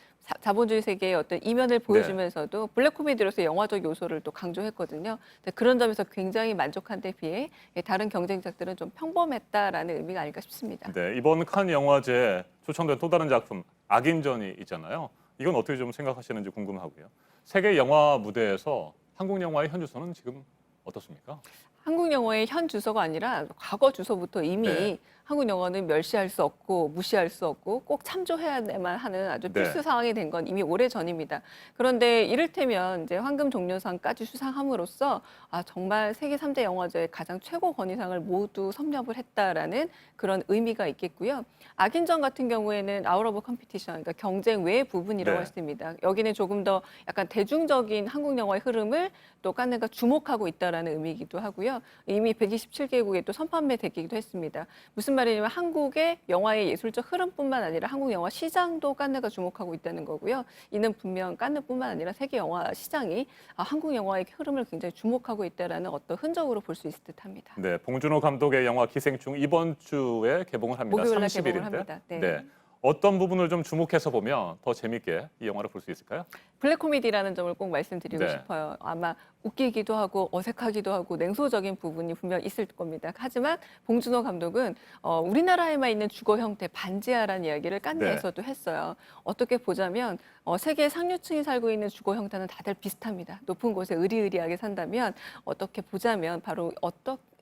자본주의 세계의 어떤 이면을 보여주면서도 블랙 코미디로서 영화적 요소를 또 강조했거든요. 그런 점에서 굉장히 만족한 데 비해 다른 경쟁작들은 좀 평범했다라는 의미가 아닐까 싶습니다. 네, 이번 칸 영화제에 초청된 또 다른 작품 악인전이 있잖아요. 이건 어떻게 좀 생각하시는지 궁금하고요. 세계 영화 무대에서 한국 영화의 현 주소는 지금 어떻습니까? 한국 영화의 현 주소가 아니라 과거 주소부터 이미 네. 한국 영화는 멸시할 수 없고 무시할 수 없고 꼭 참조해야만 하는 아주 네. 필수 사항이 된 건 이미 오래 전입니다. 그런데 이를테면 이제 황금 종려상까지 수상함으로써 정말 세계 3대 영화제의 가장 최고 권위상을 모두 섭렵을 했다라는 그런 의미가 있겠고요. 악인전 같은 경우에는 아웃 오브 컴피티션, 그러니까 경쟁 외의 부분이라고 네. 할 수 있습니다. 여기는 조금 더 약간 대중적인 한국 영화의 흐름을 또 깐느가 주목하고 있다라는 의미이기도 하고요. 이미 127개국에 또 선판매되기도 했습니다. 무슨 말이냐면 한국의 영화의 예술적 흐름뿐만 아니라 한국 영화 시장도 깐느가 주목하고 있다는 거고요. 이는 분명 깐느뿐만 아니라 세계 영화 시장이 한국 영화의 흐름을 굉장히 주목하고 있다라는 어떤 흔적으로 볼 수 있을 듯합니다. 네, 봉준호 감독의 영화 기생충 이번 주에 개봉을 합니다. 목요일 날 30일인데. 개봉을 합니다. 네. 어떤 부분을 좀 주목해서 보면 더 재밌게 이 영화를 볼 수 있을까요? 블랙 코미디라는 점을 꼭 말씀드리고 네. 싶어요. 아마 웃기기도 하고 어색하기도 하고 냉소적인 부분이 분명 있을 겁니다. 하지만 봉준호 감독은 우리나라에만 있는 주거 형태 반지하라는 이야기를 깐느에서도 했어요. 어떻게 보자면 세계 상류층이 살고 있는 주거 형태는 다들 비슷합니다. 높은 곳에 의리의리하게 산다면 어떻게 보자면 바로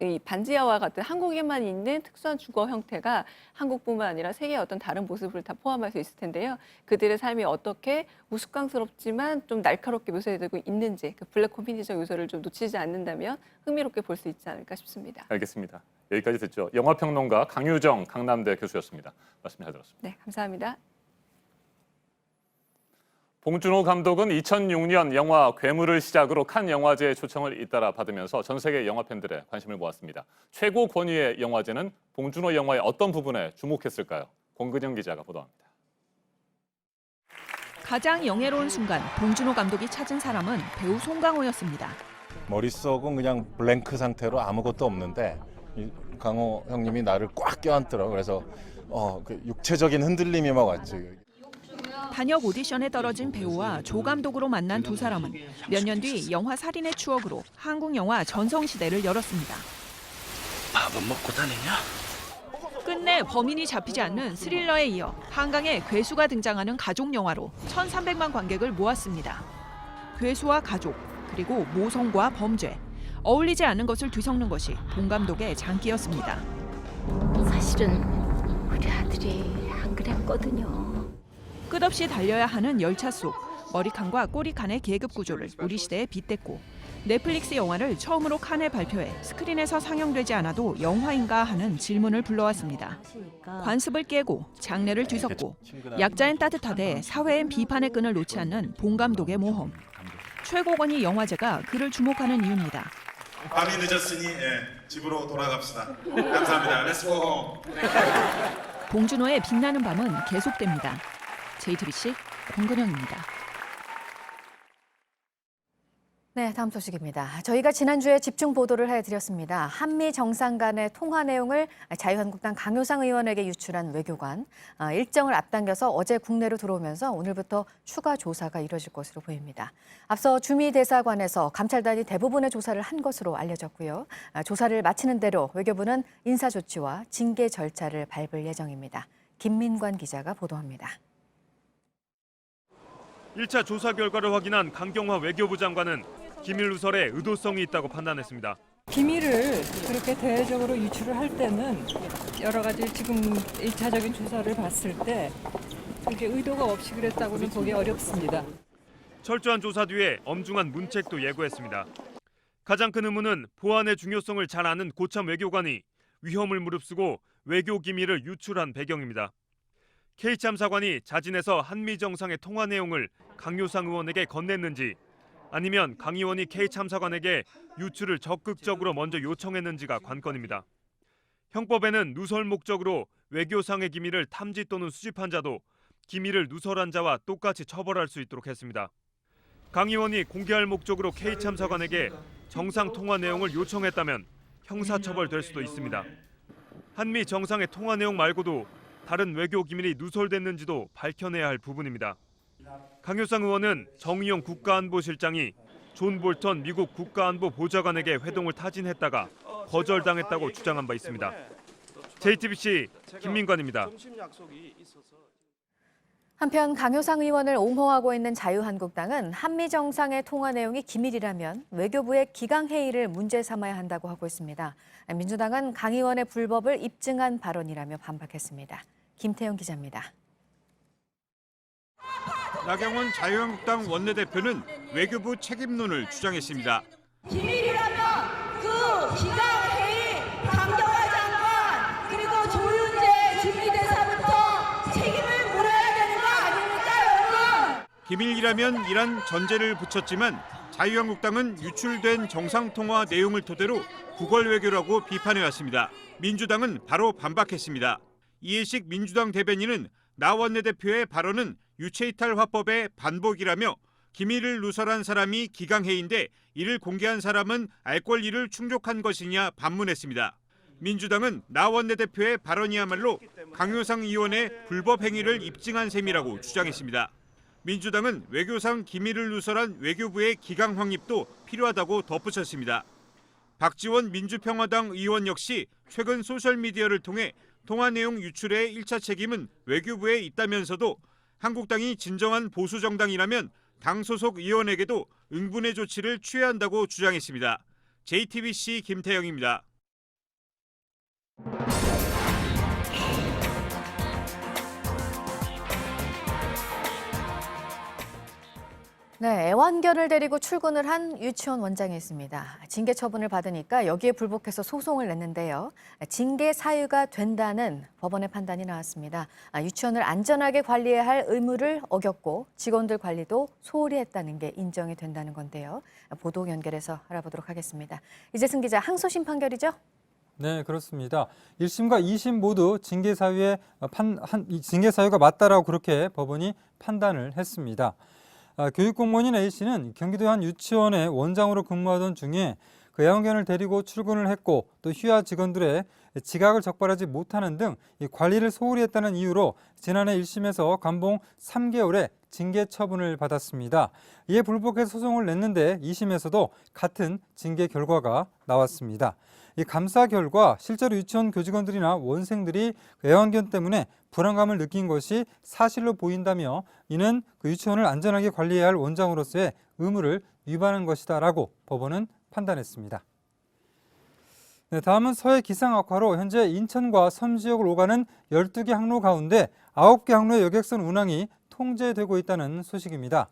이 반지하와 같은 한국에만 있는 특수한 주거 형태가 한국뿐만 아니라 세계의 어떤 다른 모습을 다 포함할 수 있을 텐데요. 그들의 삶이 어떻게 우스꽝스럽지만 좀 날카롭게 묘사되고 있는지 그 블랙 코미디적 요소를 좀 놓치지 않는다면 흥미롭게 볼 수 있지 않을까 싶습니다. 알겠습니다. 여기까지 듣죠. 영화평론가 강유정 강남대 교수였습니다. 말씀 잘 들었습니다. 네, 감사합니다. 봉준호 감독은 2006년 영화 괴물을 시작으로 칸 영화제의 초청을 잇따라 받으면서 전 세계 영화 팬들의 관심을 모았습니다. 최고 권위의 영화제는 봉준호 영화의 어떤 부분에 주목했을까요? 권근영 기자가 보도합니다. 가장 영예로운 순간 봉준호 감독이 찾은 사람은 배우 송강호였습니다. 머릿속은 그냥 블랭크 상태로 아무것도 없는데 강호 형님이 나를 꽉 껴안더라고. 그래서 그 육체적인 흔들림이 막 왔지. 단역 오디션에 떨어진 배우와 조 감독으로 만난 두 사람은 몇 년 뒤 영화 살인의 추억으로 한국 영화 전성시대를 열었습니다. 밥은 먹고 다니냐? 끝내 범인이 잡히지 않는 스릴러에 이어 한강에 괴수가 등장하는 가족 영화로 1,300만 관객을 모았습니다. 괴수와 가족, 그리고 모성과 범죄, 어울리지 않는 것을 뒤섞는 것이 봉 감독의 장기였습니다. 사실은 우리 아들이 안 그랬거든요. 끝없이 달려야 하는 열차 속 머리칸과 꼬리칸의 계급 구조를 우리 시대에 빗댔고 넷플릭스 영화를 처음으로 칸에 발표해 스크린에서 상영되지 않아도 영화인가 하는 질문을 불러왔습니다. 관습을 깨고 장르를 뒤섞고 약자엔 따뜻하되 사회엔 비판의 끈을 놓지 않는 봉 감독의 모험. 최고권위 영화제가 그를 주목하는 이유입니다. 밤이 늦었으니 집으로 돌아갑시다. 감사합니다. 렛츠고. 봉준호의 빛나는 밤은 계속됩니다. JTBC 권근영입니다. 네, 다음 소식입니다. 저희가 지난주에 집중 보도를 해드렸습니다. 한미 정상 간의 통화 내용을 자유한국당 강효상 의원에게 유출한 외교관. 일정을 앞당겨서 어제 국내로 들어오면서 오늘부터 추가 조사가 이뤄질 것으로 보입니다. 앞서 주미 대사관에서 감찰단이 대부분의 조사를 한 것으로 알려졌고요. 조사를 마치는 대로 외교부는 인사조치와 징계 절차를 밟을 예정입니다. 김민관 기자가 보도합니다. 1차 조사 결과를 확인한 강경화 외교부 장관은 기밀 누설에 의도성이 있다고 판단했습니다. 기밀을 그렇게 대외적으로 유출을 할 때는 여러 가지 지금 1차적인 조사를 봤을 때 그게 의도가 없이 그랬다고는 보기 어렵습니다. 철저한 조사 뒤에 엄중한 문책도 예고했습니다. 가장 큰 의문은 보안의 중요성을 잘 아는 고참 외교관이 위험을 무릅쓰고 외교 기밀을 유출한 배경입니다. K참사관이 자진해서 한미 정상의 통화 내용을 강효상 의원에게 건넸는지 아니면 강 의원이 K참사관에게 유출을 적극적으로 먼저 요청했는지가 관건입니다. 형법에는 누설 목적으로 외교상의 기밀을 탐지 또는 수집한 자도 기밀을 누설한 자와 똑같이 처벌할 수 있도록 했습니다. 강 의원이 공개할 목적으로 K참사관에게 정상 통화 내용을 요청했다면 형사처벌될 수도 있습니다. 한미 정상의 통화 내용 말고도 다른 외교 기밀이 누설됐는지도 밝혀내야 할 부분입니다. 강효상 의원은 정의용 국가안보실장이 존 볼턴 미국 국가안보보좌관에게 회동을 타진했다가 거절당했다고 주장한 바 있습니다. JTBC 김민관입니다. 한편 강효상 의원을 옹호하고 있는 자유한국당은 한미 정상의 통화 내용이 기밀이라면 외교부의 기강회의를 문제 삼아야 한다고 하고 있습니다. 민주당은 강 의원의 불법을 입증한 발언이라며 반박했습니다. 김태영 기자입니다. 나경원 자유한국당 원내대표는 외교부 책임론을 주장했습니다. 기밀이라면 그 기강회의 강경화 장관 그리고 조윤재 주미대사부터 책임을 물어야 되는 거 아닙니까, 여러분? 기밀이라면 이란 전제를 붙였지만 자유한국당은 유출된 정상통화 내용을 토대로 구걸 외교라고 비판해왔습니다. 민주당은 바로 반박했습니다. 이해식 민주당 대변인은 나 원내대표의 발언은 유체이탈 화법의 반복이라며 기밀을 누설한 사람이 기강회의인데 이를 공개한 사람은 알 권리를 충족한 것이냐 반문했습니다. 민주당은 나 원내대표의 발언이야말로 강효상 의원의 불법 행위를 입증한 셈이라고 주장했습니다. 민주당은 외교상 기밀을 누설한 외교부의 기강 확립도 필요하다고 덧붙였습니다. 박지원 민주평화당 의원 역시 최근 소셜미디어를 통해 통화 내용 유출의 1차 책임은 외교부에 있다면서도 한국당이 진정한 보수 정당이라면 당 소속 의원에게도 응분의 조치를 취해야 한다고 주장했습니다. JTBC 김태영입니다. 네, 애완견을 데리고 출근을 한 유치원 원장이 있습니다. 징계 처분을 받으니까 여기에 불복해서 소송을 냈는데요. 징계 사유가 된다는 법원의 판단이 나왔습니다. 유치원을 안전하게 관리해야 할 의무를 어겼고 직원들 관리도 소홀히 했다는 게 인정이 된다는 건데요. 보도 연결해서 알아보도록 하겠습니다. 이재승 기자, 항소심 판결이죠? 네, 그렇습니다. 1심과 2심 모두 징계 사유가 맞다라고 그렇게 법원이 판단을 했습니다. 교육공무원인 A씨는 경기도 한 유치원의 원장으로 근무하던 중에 그 애완견을 데리고 출근을 했고 또 휴야 직원들의 지각을 적발하지 못하는 등 이 관리를 소홀히 했다는 이유로 지난해 1심에서 감봉 3개월의 징계 처분을 받았습니다. 이에 불복해서 소송을 냈는데 2심에서도 같은 징계 결과가 나왔습니다. 이 감사 결과 실제로 유치원 교직원들이나 원생들이 애완견 때문에 불안감을 느낀 것이 사실로 보인다며 이는 그 유치원을 안전하게 관리해야 할 원장으로서의 의무를 위반한 것이다라고 법원은 판단했습니다. 네, 다음은 서해 기상 악화로 현재 인천과 섬 지역을 오가는 12개 항로 가운데 9개 항로의 여객선 운항이 통제되고 있다는 소식입니다.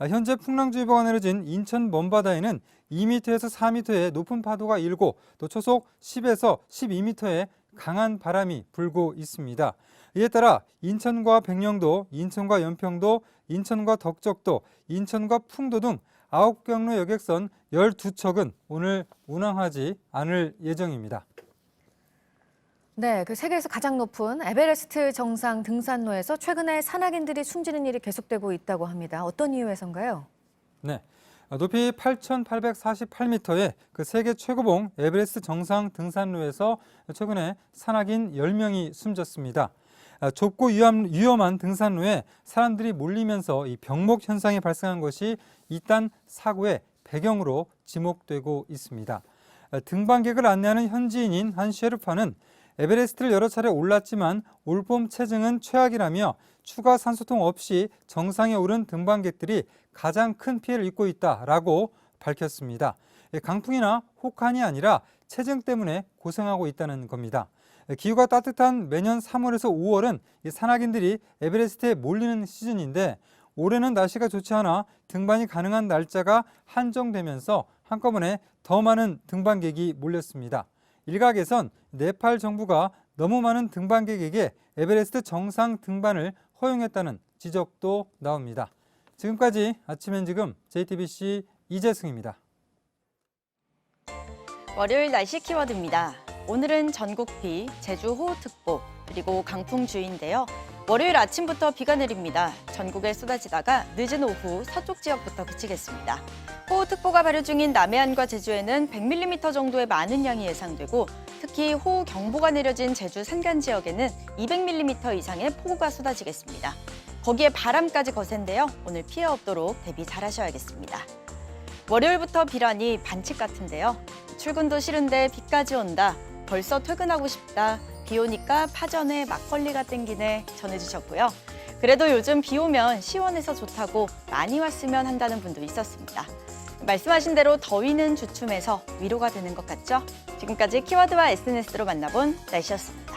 현재 풍랑주의보가 내려진 인천 먼바다에는 2m에서 4m의 높은 파도가 일고 또 초속 10에서 12m의 강한 바람이 불고 있습니다. 이에 따라 인천과 백령도, 인천과 연평도, 인천과 덕적도, 인천과 풍도 등 9개 항로 여객선 12척은 오늘 운항하지 않을 예정입니다. 네, 그 세계에서 가장 높은 에베레스트 정상 등산로에서 최근에 산악인들이 숨지는 일이 계속되고 있다고 합니다. 어떤 이유에서인가요? 네, 높이 8,848m의 그 세계 최고봉 에베레스트 정상 등산로에서 최근에 산악인 10명이 숨졌습니다. 좁고 위험한 등산로에 사람들이 몰리면서 이 병목 현상이 발생한 것이 이딴 사고의 배경으로 지목되고 있습니다. 등반객을 안내하는 현지인인 한 셰르파는 에베레스트를 여러 차례 올랐지만 올봄 체증은 최악이라며 추가 산소통 없이 정상에 오른 등반객들이 가장 큰 피해를 입고 있다라고 밝혔습니다. 강풍이나 혹한이 아니라 체증 때문에 고생하고 있다는 겁니다. 기후가 따뜻한 매년 3월에서 5월은 산악인들이 에베레스트에 몰리는 시즌인데 올해는 날씨가 좋지 않아 등반이 가능한 날짜가 한정되면서 한꺼번에 더 많은 등반객이 몰렸습니다. 일각에선 네팔 정부가 너무 많은 등반객에게 에베레스트 정상 등반을 허용했다는 지적도 나옵니다. 지금까지 아침엔 지금 JTBC 이재승입니다. 월요일 날씨 키워드입니다. 오늘은 전국 비, 제주 호우특보, 그리고 강풍주의인데요. 월요일 아침부터 비가 내립니다. 전국에 쏟아지다가 늦은 오후 서쪽 지역부터 그치겠습니다. 호우특보가 발효 중인 남해안과 제주에는 100mm 정도의 많은 양이 예상되고 특히 호우경보가 내려진 제주 산간 지역에는 200mm 이상의 폭우가 쏟아지겠습니다. 거기에 바람까지 거센데요. 오늘 피해 없도록 대비 잘하셔야겠습니다. 월요일부터 비라니 반칙 같은데요. 출근도 싫은데 비까지 온다. 벌써 퇴근하고 싶다. 비 오니까 파전에 막걸리가 땡기네 전해주셨고요. 그래도 요즘 비 오면 시원해서 좋다고 많이 왔으면 한다는 분도 있었습니다. 말씀하신 대로 더위는 주춤해서 위로가 되는 것 같죠? 지금까지 키워드와 SNS로 만나본 날씨였습니다.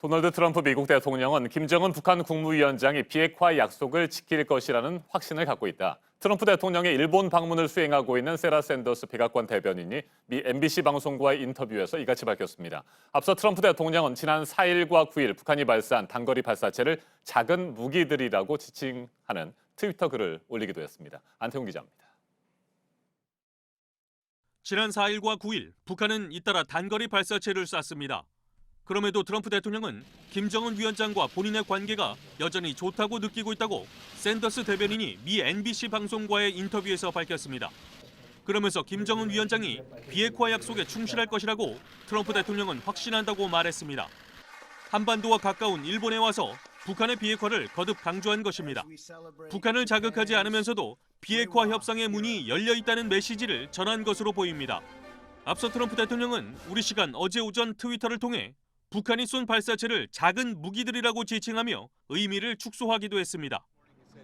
도널드 트럼프 미국 대통령은 김정은 북한 국무위원장이 비핵화 약속을 지킬 것이라는 확신을 갖고 있다. 트럼프 대통령의 일본 방문을 수행하고 있는 세라 샌더스 백악관 대변인이 미 MBC 방송과의 인터뷰에서 이같이 밝혔습니다. 앞서 트럼프 대통령은 지난 4일과 9일 북한이 발사한 단거리 발사체를 작은 무기들이라고 지칭하는 트위터 글을 올리기도 했습니다. 안태훈 기자입니다. 지난 4일과 9일 북한은 잇따라 단거리 발사체를 쐈습니다. 그럼에도 트럼프 대통령은 김정은 위원장과 본인의 관계가 여전히 좋다고 느끼고 있다고 샌더스 대변인이 미 NBC 방송과의 인터뷰에서 밝혔습니다. 그러면서 김정은 위원장이 비핵화 약속에 충실할 것이라고 트럼프 대통령은 확신한다고 말했습니다. 한반도와 가까운 일본에 와서 북한의 비핵화를 거듭 강조한 것입니다. 북한을 자극하지 않으면서도 비핵화 협상의 문이 열려 있다는 메시지를 전한 것으로 보입니다. 앞서 트럼프 대통령은 우리 시간 어제 오전 트위터를 통해 북한이 쏜 발사체를 작은 무기들이라고 지칭하며 의미를 축소하기도 했습니다.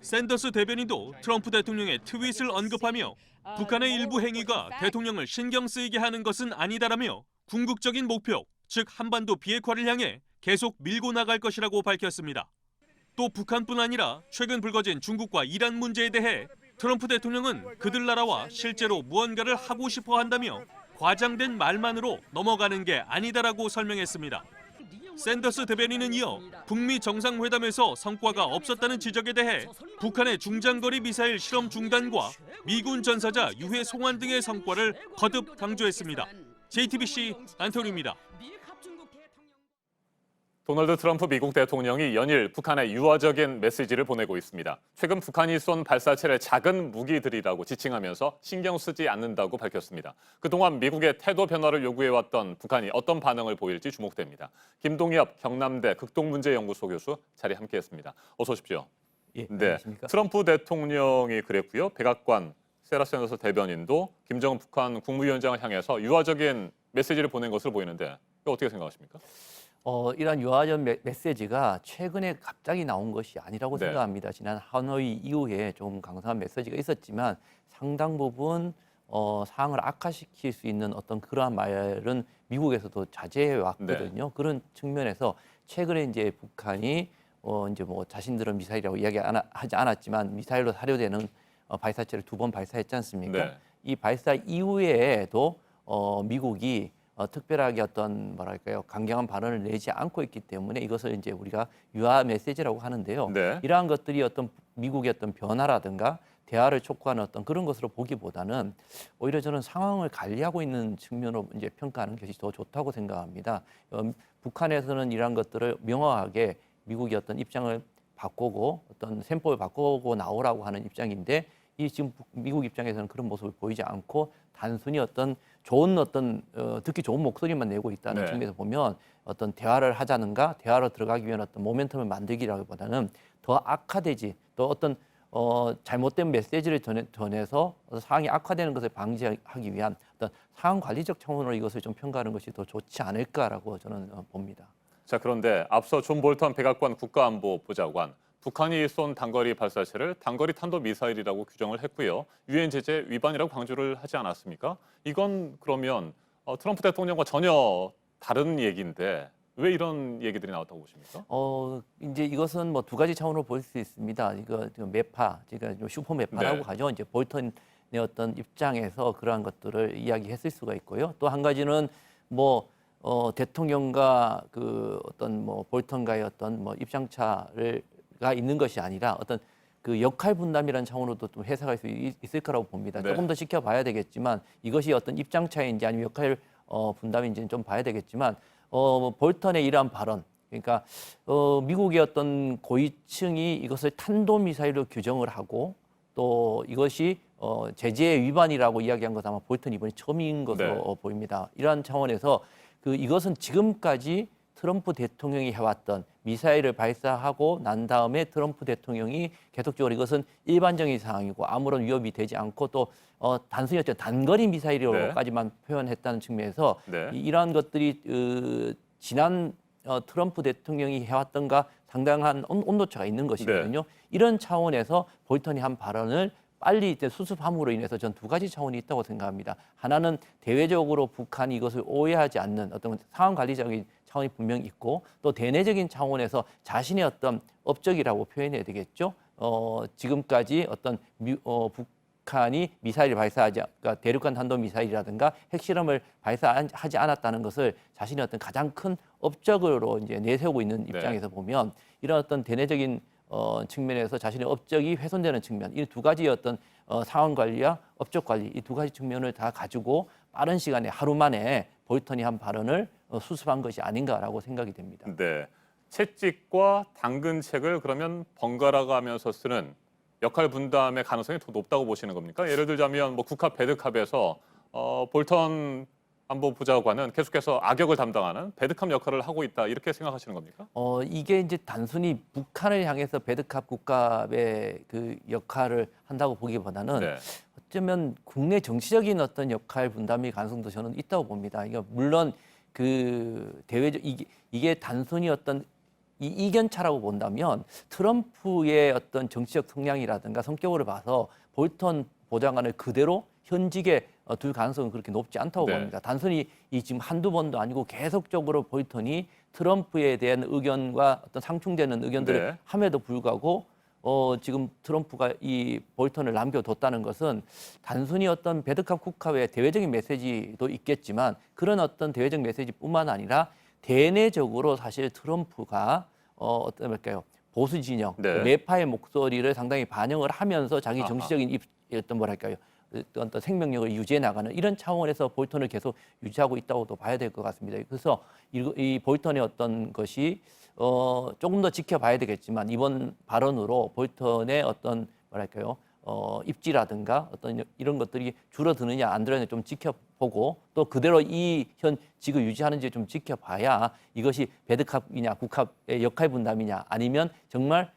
샌더스 대변인도 트럼프 대통령의 트윗을 언급하며 북한의 일부 행위가 대통령을 신경 쓰이게 하는 것은 아니다라며 궁극적인 목표, 즉 한반도 비핵화를 향해 계속 밀고 나갈 것이라고 밝혔습니다. 또 북한뿐 아니라 최근 불거진 중국과 이란 문제에 대해 트럼프 대통령은 그들 나라와 실제로 무언가를 하고 싶어 한다며 과장된 말만으로 넘어가는 게 아니다라고 설명했습니다. 샌더스 대변인은 이어 북미 정상회담에서 성과가 없었다는 지적에 대해 북한의 중장거리 미사일 실험 중단과 미군 전사자 유해 송환 등의 성과를 거듭 강조했습니다. JTBC 안토니입니다. 도널드 트럼프 미국 대통령이 연일 북한에 유화적인 메시지를 보내고 있습니다. 최근 북한이 쏜 발사체를 작은 무기들이라고 지칭하면서 신경 쓰지 않는다고 밝혔습니다. 그동안 미국의 태도 변화를 요구해왔던 북한이 어떤 반응을 보일지 주목됩니다. 김동엽 경남대 극동문제연구소 교수 자리 함께했습니다. 어서 오십시오. 예, 네, 트럼프 대통령이 그랬고요. 백악관 세라 샌더스 대변인도 김정은 북한 국무위원장을 향해서 유화적인 메시지를 보낸 것으로 보이는데 이거 어떻게 생각하십니까? 이런 유화적 메시지가 최근에 갑자기 나온 것이 아니라고 생각합니다. 지난 하노이 이후에 좀 강성한 메시지가 있었지만 상당 부분 상황을 악화시킬 수 있는 어떤 그러한 말은 미국에서도 자제해 왔거든요. 그런 측면에서 최근에 이제 북한이 이제 뭐 자신들은 미사일이라고 이야기하지 않았지만 미사일로 사료되는 발사체를 2번 발사했지 않습니까? 이 발사 이후에도 미국이 특별하게 어떤 뭐랄까요 강경한 발언을 내지 않고 있기 때문에 이것을 이제 우리가 유화 메시지라고 하는데요. 이러한 것들이 어떤 미국의 어떤 변화라든가 대화를 촉구하는 어떤 그런 것으로 보기보다는 오히려 저는 상황을 관리하고 있는 측면으로 이제 평가하는 것이 더 좋다고 생각합니다. 북한에서는 이러한 것들을 명확하게 미국의 어떤 입장을 바꾸고 어떤 셈법을 바꾸고 나오라고 하는 입장인데 이 지금 미국 입장에서는 그런 모습을 보이지 않고 단순히 어떤 좋은 듣기 좋은 목소리만 내고 있다는 네. 측면에서 보면 어떤 대화를 하자는가 대화로 들어가기 위한 어떤 모멘텀을 만들기라기보다는 더 악화되지 또 어떤 잘못된 메시지를 전해서 상황이 악화되는 것을 방지하기 위한 어떤 상황 관리적 차원으로 이것을 좀 평가하는 것이 더 좋지 않을까라고 저는 봅니다. 자, 그런데 앞서 존 볼턴 백악관 국가안보보좌관, 북한이 쏜 단거리 발사체를 단거리 탄도 미사일이라고 규정을 했고요. 유엔 제재 위반이라고 강조를 하지 않았습니까? 이건 그러면 트럼프 대통령과 전혀 다른 얘기인데 왜 이런 얘기들이 나왔다고 보십니까? 이제 이것은 뭐 두 가지 차원으로 볼 수 있습니다. 이거 매파, 그러니까 슈퍼 매파라고 네. 하죠. 이제 볼턴의 어떤 입장에서 그러한 것들을 이야기했을 수가 있고요. 또 한 가지는 뭐 대통령과 그 어떤 뭐 볼턴과의 어떤 뭐 입장차가 있는 것이 아니라 어떤 그 역할 분담이라는 차원으로도 좀 해석할 수 있을 거라고 봅니다. 네. 조금 더 지켜봐야 되겠지만 이것이 어떤 입장차인지 아니면 역할 분담인지는 좀 봐야 되겠지만 볼턴의 이러한 발언, 그러니까 미국의 어떤 고위층이 이것을 탄도미사일로 규정을 하고 또 이것이 제재 위반이라고 이야기한 것은 아마 볼턴이 이번이 처음인 것으로 네. 보입니다. 이러한 차원에서 이것은 지금까지 트럼프 대통령이 해왔던 미사일을 발사하고 난 다음에 트럼프 대통령이 계속적으로 이것은 일반적인 상황이고 아무런 위협이 되지 않고 또 단순히 어떤 단거리 미사일로까지만 표현했다는 측면에서 네. 이러한 것들이 지난 트럼프 대통령이 해왔던가 상당한 온도차가 있는 것이거든요. 이런 차원에서 볼턴이 한 발언을 빨리 이제 수습함으로 인해서 전 두 가지 차원이 있다고 생각합니다. 하나는 대외적으로 북한이 이것을 오해하지 않는 어떤 상황 관리적인 차원이 분명히 있고 또 대내적인 차원에서 자신의 어떤 업적이라고 표현해야 되겠죠. 지금까지 어떤 북한이 미사일을 발사하지, 그러니까 대륙간 탄도 미사일이라든가 핵실험을 발사하지 않았다는 것을 자신의 어떤 가장 큰 업적으로 이제 내세우고 있는 입장에서 보면 이런 어떤 대내적인 측면에서 자신의 업적이 훼손되는 측면, 이 두 가지의 어떤 상황 관리와 업적 관리 이 두 가지 측면을 다 가지고 빠른 시간에 하루 만에 볼턴이 한 발언을 수습한 것이 아닌가라고 생각이 됩니다. 네, 채찍과 당근책을 그러면 번갈아 가면서 쓰는 역할 분담의 가능성이 더 높다고 보시는 겁니까? 예를 들자면 뭐 국합 배드캅에서 볼턴 안보보좌관은 계속해서 악역을 담당하는 배드캅 역할을 하고 있다 이렇게 생각하시는 겁니까? 이게 이제 단순히 북한을 향해서 배드캅 국갑의 그 역할을 한다고 보기보다는 어쩌면 국내 정치적인 어떤 역할 분담의 가능성도 저는 있다고 봅니다. 그러니까 물론 그 대외적 이게 단순히 어떤 이견차라고 본다면 트럼프의 어떤 정치적 성향이라든가 성격을 봐서 볼턴 보좌관을 그대로 현직에 둘 가능성은 그렇게 높지 않다고 봅니다. 단순히 지금 한두 번도 아니고 계속적으로 볼턴이 트럼프에 대한 의견과 어떤 상충되는 의견들을 함에도 불구하고 지금 트럼프가 이 볼턴을 남겨뒀다는 것은 단순히 어떤 배드캅 국합의 대외적인 메시지도 있겠지만 그런 어떤 대외적 메시지뿐만 아니라 대내적으로 사실 트럼프가 어떤 말까요? 보수 진영, 매파의 목소리를 상당히 반영을 하면서 자기 정치적인 어떤 뭐랄까요? 어떤 생명력을 유지해 나가는 이런 차원에서 볼턴을 계속 유지하고 있다고도 봐야 될 것 같습니다. 그래서 이 볼턴의 어떤 것이 조금 더 지켜봐야 되겠지만 이번 발언으로 볼턴의 어떤 뭐랄까요? 입지라든가 어떤 이런 것들이 줄어드느냐 안 들느냐 좀 지켜보고 또 그대로 이 현직을 유지하는지 좀 지켜봐야 이것이 배드캅이냐 국합의 역할 분담이냐 아니면 정말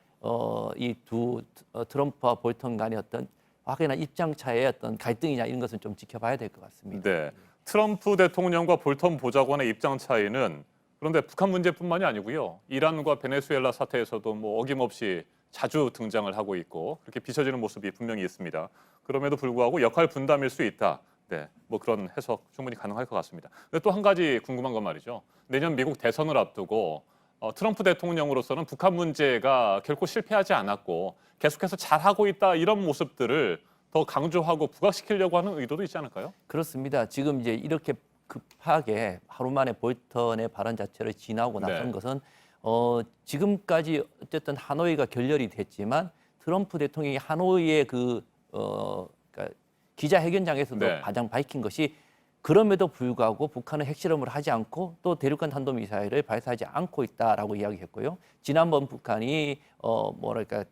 이 두 트럼프와 볼턴 간의 어떤 확연한 입장 차의 어떤 갈등이냐 이런 것은 좀 지켜봐야 될 것 같습니다. 네, 트럼프 대통령과 볼턴 보좌관의 입장 차이는 그런데 북한 문제뿐만이 아니고요. 이란과 베네수엘라 사태에서도 뭐 어김없이 자주 등장을 하고 있고 그렇게 비춰지는 모습이 분명히 있습니다. 그럼에도 불구하고 역할 분담일 수 있다. 네, 뭐 그런 해석 충분히 가능할 것 같습니다. 근데 또 한 가지 궁금한 건 말이죠. 내년 미국 대선을 앞두고 트럼프 대통령으로서는 북한 문제가 결코 실패하지 않았고 계속해서 잘하고 있다 이런 모습들을 더 강조하고 부각시키려고 하는 의도도 있지 않을까요? 그렇습니다. 지금 이제 이렇게 급하게 하루 만에 볼턴의 발언 자체를 지나고 나선 것은 지금까지 어쨌든 하노이가 결렬이 됐지만 트럼프 대통령이 하노이의 그러니까 기자회견장에서도 가장 밝힌 것이 그럼에도 불구하고 북한은 핵실험을 하지 않고 또 대륙간 탄도미사일을 발사하지 않고 있다라고 이야기했고요. 지난번 북한이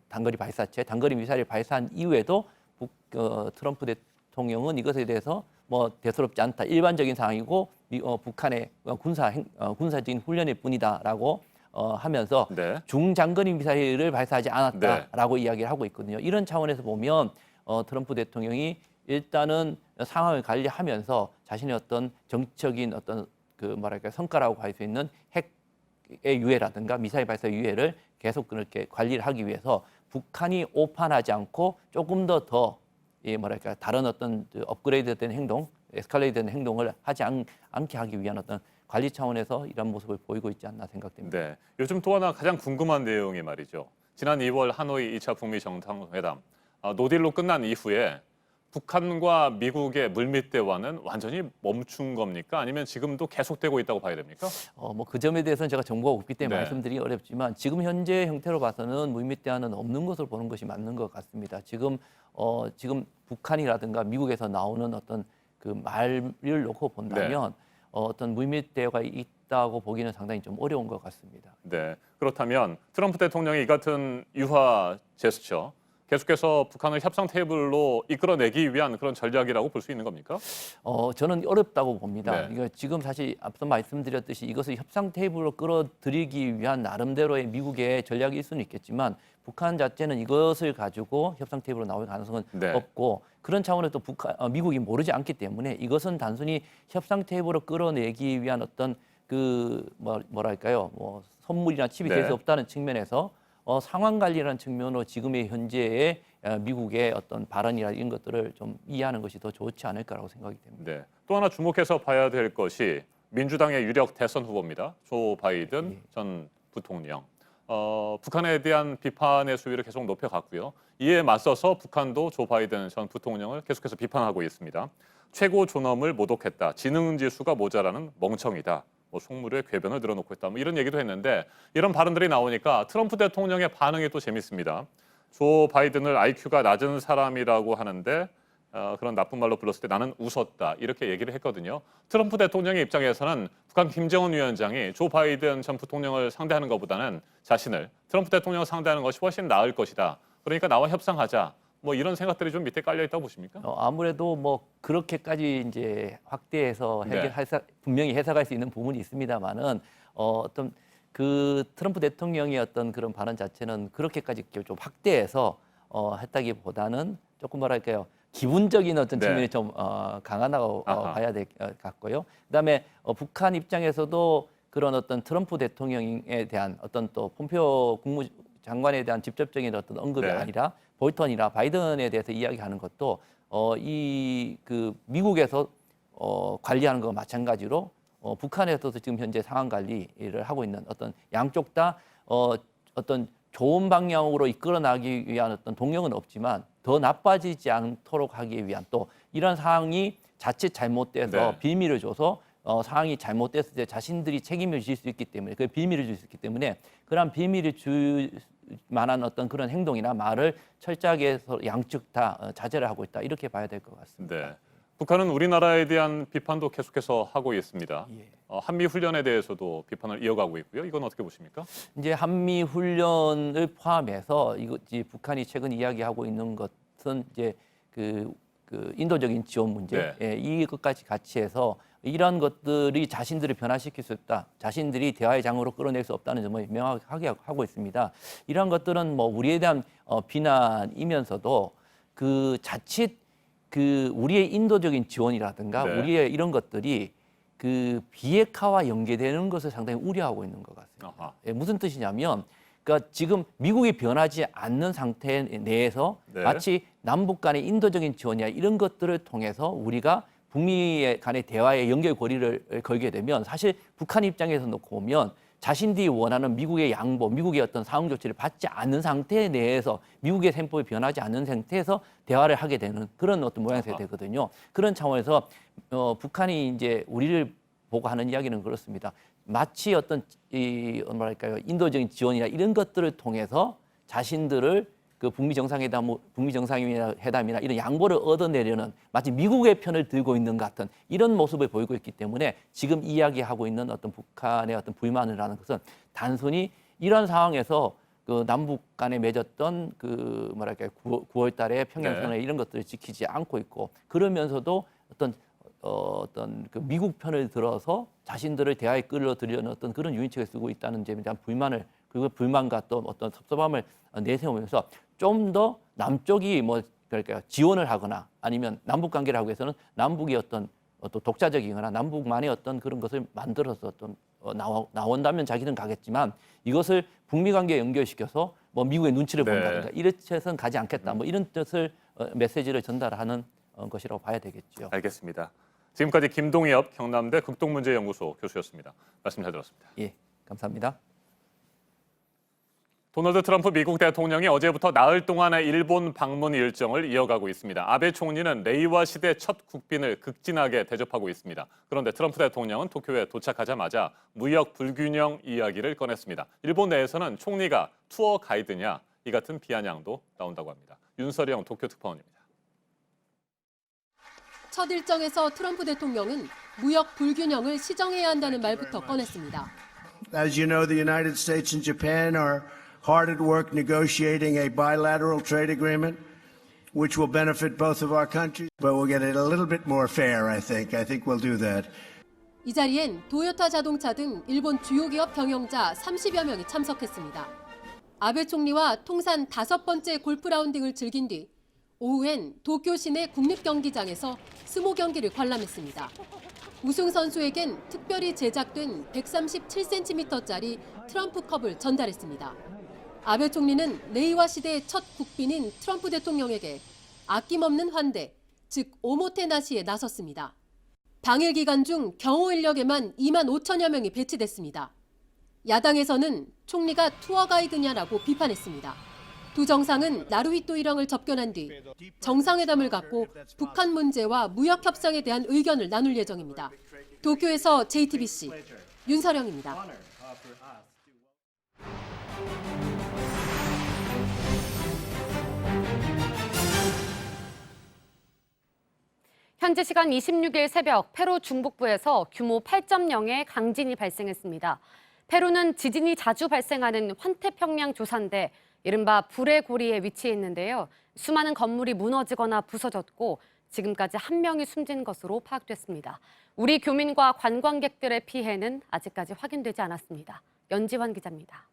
단거리 발사체, 단거리 미사일을 발사한 이후에도 트럼프 대통령은 이것에 대해서 대수롭지 않다, 일반적인 상황이고 북한의 군사적인 훈련일 뿐이다라고 하면서 네. 중장거리 미사일을 발사하지 않았다라고 이야기를 하고 있거든요. 이런 차원에서 보면 트럼프 대통령이 일단은 상황을 관리하면서 자신의 어떤 정치적인 어떤 성과라고 할 수 있는 핵의 유해라든가 미사일 발사 유해를 계속 그렇게 관리를 하기 위해서 북한이 오판하지 않고 조금 더 다른 어떤 업그레이드된 행동, 에스컬레이드된 행동을 하지 않게 하기 위한 어떤 관리 차원에서 이런 모습을 보이고 있지 않나 생각됩니다. 네. 요즘 또 하나 가장 궁금한 내용이 말이죠. 지난 2월 하노이 2차 북미 정상회담 노딜로 끝난 이후에 북한과 미국의 물밑 대화는 완전히 멈춘 겁니까? 아니면 지금도 계속되고 있다고 봐야 됩니까? 그 점에 대해서는 제가 정보가 없기 때문에 네. 말씀드리기 어렵지만 지금 현재 형태로 봐서는 물밑 대화는 없는 것으로 보는 것이 맞는 것 같습니다. 지금 북한이라든가 미국에서 나오는 어떤 그 말을 놓고 본다면 어떤 물밑 대화가 있다고 보기는 상당히 좀 어려운 것 같습니다. 네. 그렇다면 트럼프 대통령이 이 같은 유화 제스처 계속해서 북한을 협상 테이블로 이끌어내기 위한 그런 전략이라고 볼 수 있는 겁니까? 저는 어렵다고 봅니다. 네. 이거 지금 사실 앞서 말씀드렸듯이 이것을 협상 테이블로 끌어들이기 위한 나름대로의 미국의 전략일 수는 있겠지만 북한 자체는 이것을 가지고 협상 테이블로 나올 가능성은 없고 그런 차원에서 미국이 모르지 않기 때문에 이것은 단순히 협상 테이블로 끌어내기 위한 어떤 선물이나 칩이 될 수 없다는 측면에서 상황 관리라는 측면으로 지금의 현재의 미국의 어떤 발언이나 이런 것들을 좀 이해하는 것이 더 좋지 않을까라고 생각이 됩니다. 네. 또 하나 주목해서 봐야 될 것이 민주당의 유력 대선 후보입니다. 조 바이든 전 부통령. 북한에 대한 비판의 수위를 계속 높여갔고요. 이에 맞서서 북한도 조 바이든 전 부통령을 계속해서 비판하고 있습니다. 최고 존엄을 모독했다. 지능 지수가 모자라는 멍청이다. 속물의 궤변을 늘어놓고 있다. 이런 얘기도 했는데 이런 발언들이 나오니까 트럼프 대통령의 반응이 또 재밌습니다. 조 바이든을 IQ가 낮은 사람이라고 하는데 그런 나쁜 말로 불렀을 때 나는 웃었다. 이렇게 얘기를 했거든요. 트럼프 대통령의 입장에서는 북한 김정은 위원장이 조 바이든 전 부통령을 상대하는 것보다는 자신을 트럼프 대통령을 상대하는 것이 훨씬 나을 것이다. 그러니까 나와 협상하자. 이런 생각들이 좀 밑에 깔려 있다고 보십니까? 아무래도 그렇게까지 이제 확대해서 분명히 해석할 수 있는 부분이 있습니다만은 어떤 그 트럼프 대통령의 어떤 그런 발언 자체는 그렇게까지 좀 확대해서 했다기보다는 조금 기분적인 어떤 측면이 좀 강하다고 봐야 될 것 같고요. 그다음에 북한 입장에서도 그런 어떤 트럼프 대통령에 대한 어떤 또 폼페오 국무장관에 대한 직접적인 어떤 언급이 아니라 볼턴이나 바이든에 대해서 이야기하는 것도 미국에서 관리하는 것과 마찬가지로 북한에서도 지금 현재 상황 관리를 하고 있는 어떤 양쪽 다 어떤 좋은 방향으로 이끌어나기 위한 어떤 동력은 없지만 더 나빠지지 않도록 하기 위한 또 이런 상황이 자칫 잘못돼서 빌미를 줘서 상황이 잘못됐을 때 자신들이 책임을 질 수 있기 때문에 그 빌미를 줄 수 있기 때문에 그런 빌미를 줄 만한 어떤 그런 행동이나 말을 철저하게 해서 양측 다 자제를 하고 있다 이렇게 봐야 될 것 같습니다. 네. 북한은 우리나라에 대한 비판도 계속해서 하고 있습니다. 한미 훈련에 대해서도 비판을 이어가고 있고요. 이건 어떻게 보십니까? 이제 한미 훈련을 포함해서 북한이 최근 이야기하고 있는 것은 이제 그 인도적인 지원 문제 이것까지 같이 해서 이런 것들이 자신들을 변화시킬 수 없다. 자신들이 대화의 장으로 끌어낼 수 없다는 점을 명확하게 하고 있습니다. 이런 것들은 우리에 대한 비난이면서도 자칫 우리의 인도적인 지원이라든가 우리의 이런 것들이 비핵화와 연계되는 것을 상당히 우려하고 있는 것 같습니다. 무슨 뜻이냐면 그러니까 지금 미국이 변하지 않는 상태 내에서 마치 남북 간의 인도적인 지원이나 이런 것들을 통해서 우리가 북미 간의 대화의 연결고리를 걸게 되면 사실 북한 입장에서 놓고 보면 자신들이 원하는 미국의 양보, 미국의 어떤 상응 조치를 받지 않는 상태 내에서 미국의 셈법이 변하지 않는 상태에서 대화를 하게 되는 그런 어떤 모양새가 되거든요. 그런 차원에서 북한이 이제 우리를 보고 하는 이야기는 그렇습니다. 마치 어떤 인도적인 지원이나 이런 것들을 통해서 자신들을 그 북미 정상회담이나 이런 양보를 얻어내려는 마치 미국의 편을 들고 있는 것 같은 이런 모습을 보이고 있기 때문에 지금 이야기하고 있는 어떤 북한의 어떤 불만이라는 것은 단순히 이런 상황에서 그 남북 간에 맺었던 그 뭐랄까 9월 달에 평양선언 이런 것들을 지키지 않고 있고 그러면서도 어떤 그 미국 편을 들어서 자신들을 대화에 끌어들이려는 어떤 그런 유인책을 쓰고 있다는 점에 대한 불만과 또 어떤 섭섭함을 내세우면서 좀 더 남쪽이 뭐 그러니까 지원을 하거나 아니면 남북 관계를 하기 위해서는 남북이 어떤 독자적이거나 남북만의 어떤 그런 것을 만들어서 어떤 나온다면 자기는 가겠지만 이것을 북미 관계에 연결시켜서 뭐 미국의 눈치를 본다든가 이런 뜻은 가지 않겠다. 뭐 이런 뜻을 메시지를 전달하는 것이라고 봐야 되겠죠. 알겠습니다. 지금까지 김동엽 경남대 극동문제연구소 교수였습니다. 말씀 잘 들었습니다. 예, 감사합니다. 도널드 트럼프 미국 대통령이 어제부터 나흘 동안의 일본 방문 일정을 이어가고 있습니다. 아베 총리는 레이와 시대 첫 국빈을 극진하게 대접하고 있습니다. 그런데 트럼프 대통령은 도쿄에 도착하자마자 무역 불균형 이야기를 꺼냈습니다. 일본 내에서는 총리가 투어 가이드냐 이 같은 비아냥도 나온다고 합니다. 윤서령 도쿄 특파원입니다. 첫 일정에서 트럼프 대통령은 무역 불균형을 시정해야 한다는 말부터 꺼냈습니다. As you know, the United States and Japan are hard at work negotiating a bilateral trade agreement, which will benefit both of our countries, but we'll get it a little bit more fair, I think. I think we'll do that. 이 자리엔 도요타 자동차 등 일본 주요 기업 경영자 30여 명이 참석했습니다. 아베 총리와 통산 5번째 골프 라운딩을 즐긴 뒤 오후엔 도쿄 시내 국립경기장에서 스모 경기를 관람했습니다. 우승 선수에겐 특별히 제작된 137cm짜리 트럼프 컵을 전달했습니다. 아베 총리는 레이와 시대의 첫 국빈인 트럼프 대통령에게 아낌없는 환대, 즉 오모테나시에 나섰습니다. 방일 기간 중 경호 인력에만 2만 5천여 명이 배치됐습니다. 야당에서는 총리가 투어 가이드냐라고 비판했습니다. 두 정상은 나루히토 일왕을 접견한 뒤 정상회담을 갖고 북한 문제와 무역 협상에 대한 의견을 나눌 예정입니다. 도쿄에서 JTBC 윤서령입니다. 현지 시간 26일 새벽 페루 중북부에서 규모 8.0의 강진이 발생했습니다. 페루는 지진이 자주 발생하는 환태평양 조산대 이른바 불의 고리에 위치해 있는데요. 수많은 건물이 무너지거나 부서졌고 지금까지 1명이 숨진 것으로 파악됐습니다. 우리 교민과 관광객들의 피해는 아직까지 확인되지 않았습니다. 연지환 기자입니다.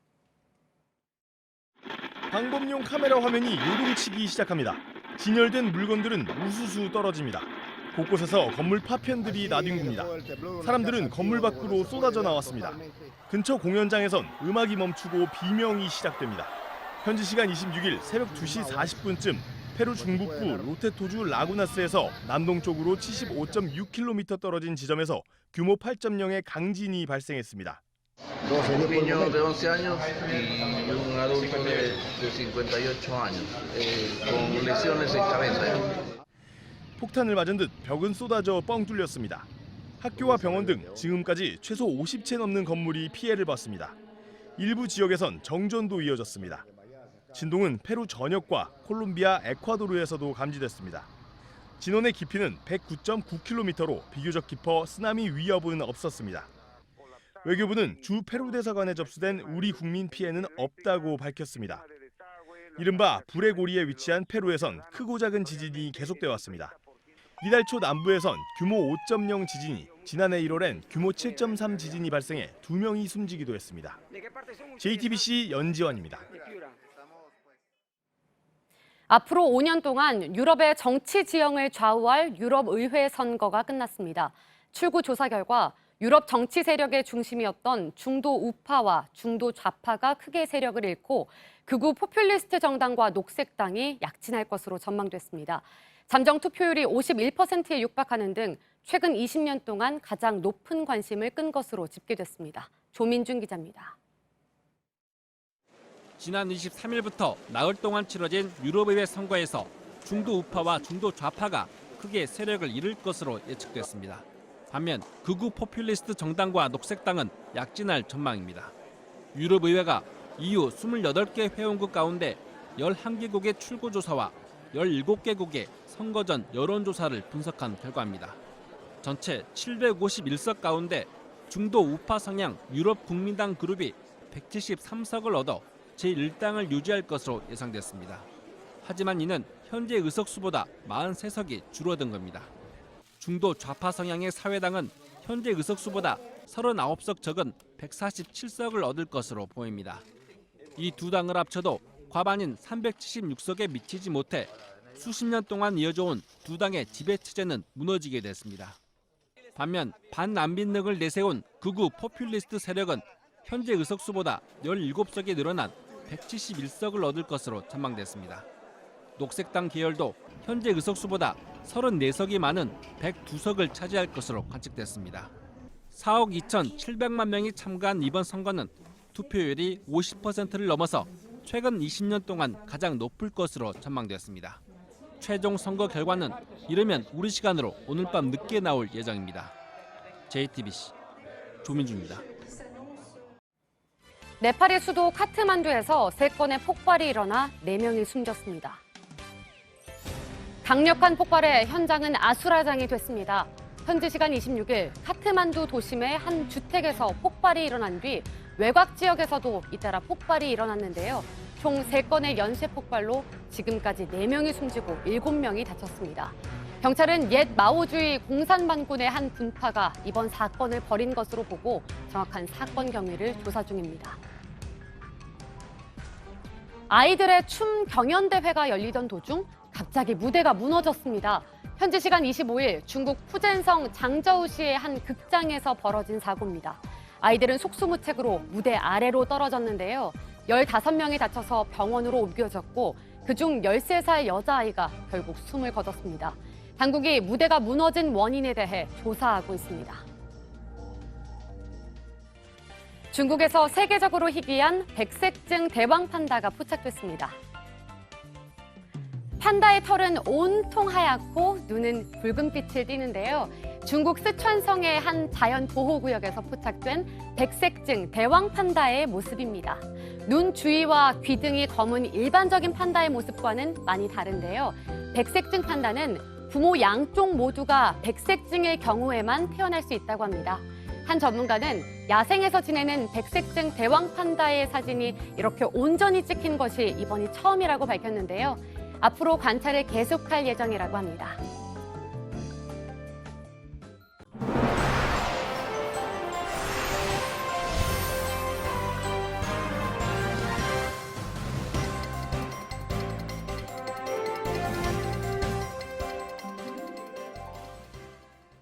방범용 카메라 화면이 요동치기 시작합니다. 진열된 물건들은 우수수 떨어집니다. 곳곳에서 건물 파편들이 나뒹굽니다. 사람들은 건물 밖으로 쏟아져 나왔습니다. 근처 공연장에선 음악이 멈추고 비명이 시작됩니다. 현지 시간 26일 새벽 2시 40분쯤 페루 중북부 로테토주 라구나스에서 남동쪽으로 75.6km 떨어진 지점에서 규모 8.0의 강진이 발생했습니다. Un niño de 11 años y un adulto de 58 años con lesiones en cabeza. 폭탄을 맞은 듯 벽은 쏟아져 뻥 뚫렸습니다. 학교와 병원 등 지금까지 최소 50채 넘는 건물이 피해를 봤습니다. 일부 지역에선 정전도 이어졌습니다. 진동은 페루 전역과 콜롬비아, 에콰도르에서도 감지됐습니다. 진원의 깊이는 109.9km로 비교적 깊어 쓰나미 위협은 없었습니다. 외교부는 주 페루 대사관에 접수된 우리 국민 피해는 없다고 밝혔습니다. 이른바 불의 고리에 위치한 페루에선 크고 작은 지진이 계속돼 왔습니다. 이달 초 남부에선 규모 5.0 지진이 지난해 1월엔 규모 7.3 지진이 발생해 2명이 숨지기도 했습니다. JTBC 연지환입니다. 앞으로 5년 동안 유럽의 정치 지형을 좌우할 유럽 의회 선거가 끝났습니다. 출구 조사 결과 유럽 정치 세력의 중심이었던 중도 우파와 중도 좌파가 크게 세력을 잃고 극우 포퓰리스트 정당과 녹색당이 약진할 것으로 전망됐습니다. 잠정 투표율이 51%에 육박하는 등 최근 20년 동안 가장 높은 관심을 끈 것으로 집계됐습니다. 조민준 기자입니다. 지난 23일부터 나흘 동안 치러진 유럽의회 선거에서 중도 우파와 중도 좌파가 크게 세력을 잃을 것으로 예측됐습니다. 반면 극우 포퓰리스트 정당과 녹색당은 약진할 전망입니다. 유럽의회가 EU 28개 회원국 가운데 11개국의 출구조사와 17개국의 선거 전 여론조사를 분석한 결과입니다. 전체 751석 가운데 중도 우파 성향 유럽 국민당 그룹이 173석을 얻어 제1당을 유지할 것으로 예상됐습니다. 하지만 이는 현재 의석수보다 43석이 줄어든 겁니다. 중도 좌파 성향의 사회당은 현재 의석수보다 39석 적은 147석을 얻을 것으로 보입니다. 이 두 당을 합쳐도 과반인 376석에 미치지 못해 수십 년 동안 이어져온 두 당의 지배체제는 무너지게 됐습니다. 반면 반난민력을 내세운 극우 포퓰리스트 세력은 현재 의석수보다 17석이 늘어난 171석을 얻을 것으로 전망됐습니다. 녹색당 계열도 현재 의석수보다 34석이 많은 102석을 차지할 것으로 관측됐습니다. 4억 2,700만 명이 참가한 이번 선거는 투표율이 50%를 넘어서 최근 20년 동안 가장 높을 것으로 전망됐습니다. 최종 선거 결과는 이르면 우리 시간으로 오늘 밤 늦게 나올 예정입니다. JTBC 조민주입니다. 네팔의 수도 카트만두에서 3건의 폭발이 일어나 4명이 숨졌습니다. 강력한 폭발에 현장은 아수라장이 됐습니다. 현지 시간 26일 카트만두 도심의 한 주택에서 폭발이 일어난 뒤 외곽 지역에서도 잇따라 폭발이 일어났는데요. 총 3건의 연쇄 폭발로 지금까지 4명이 숨지고 7명이 다쳤습니다. 경찰은 옛 마오주의 공산반군의 한 분파가 이번 사건을 벌인 것으로 보고 정확한 사건 경위를 조사 중입니다. 아이들의 춤 경연대회가 열리던 도중 갑자기 무대가 무너졌습니다. 현지 시간 25일 중국 푸젠성 장저우시의 한 극장에서 벌어진 사고입니다. 아이들은 속수무책으로 무대 아래로 떨어졌는데요. 15명이 다쳐서 병원으로 옮겨졌고 그중 13살 여자아이가 결국 숨을 거뒀습니다. 당국이 무대가 무너진 원인에 대해 조사하고 있습니다. 중국에서 세계적으로 희귀한 백색증 대왕 판다가 포착됐습니다. 판다의 털은 온통 하얗고 눈은 붉은빛을 띠는데요. 중국 쓰촨성의 한 자연보호구역에서 포착된 백색증 대왕 판다의 모습입니다. 눈 주위와 귀 등이 검은 일반적인 판다의 모습과는 많이 다른데요. 백색증 판다는 부모 양쪽 모두가 백색증일 경우에만 태어날 수 있다고 합니다. 한 전문가는 야생에서 지내는 백색증 대왕 판다의 사진이 이렇게 온전히 찍힌 것이 이번이 처음이라고 밝혔는데요. 앞으로 관찰을 계속할 예정이라고 합니다.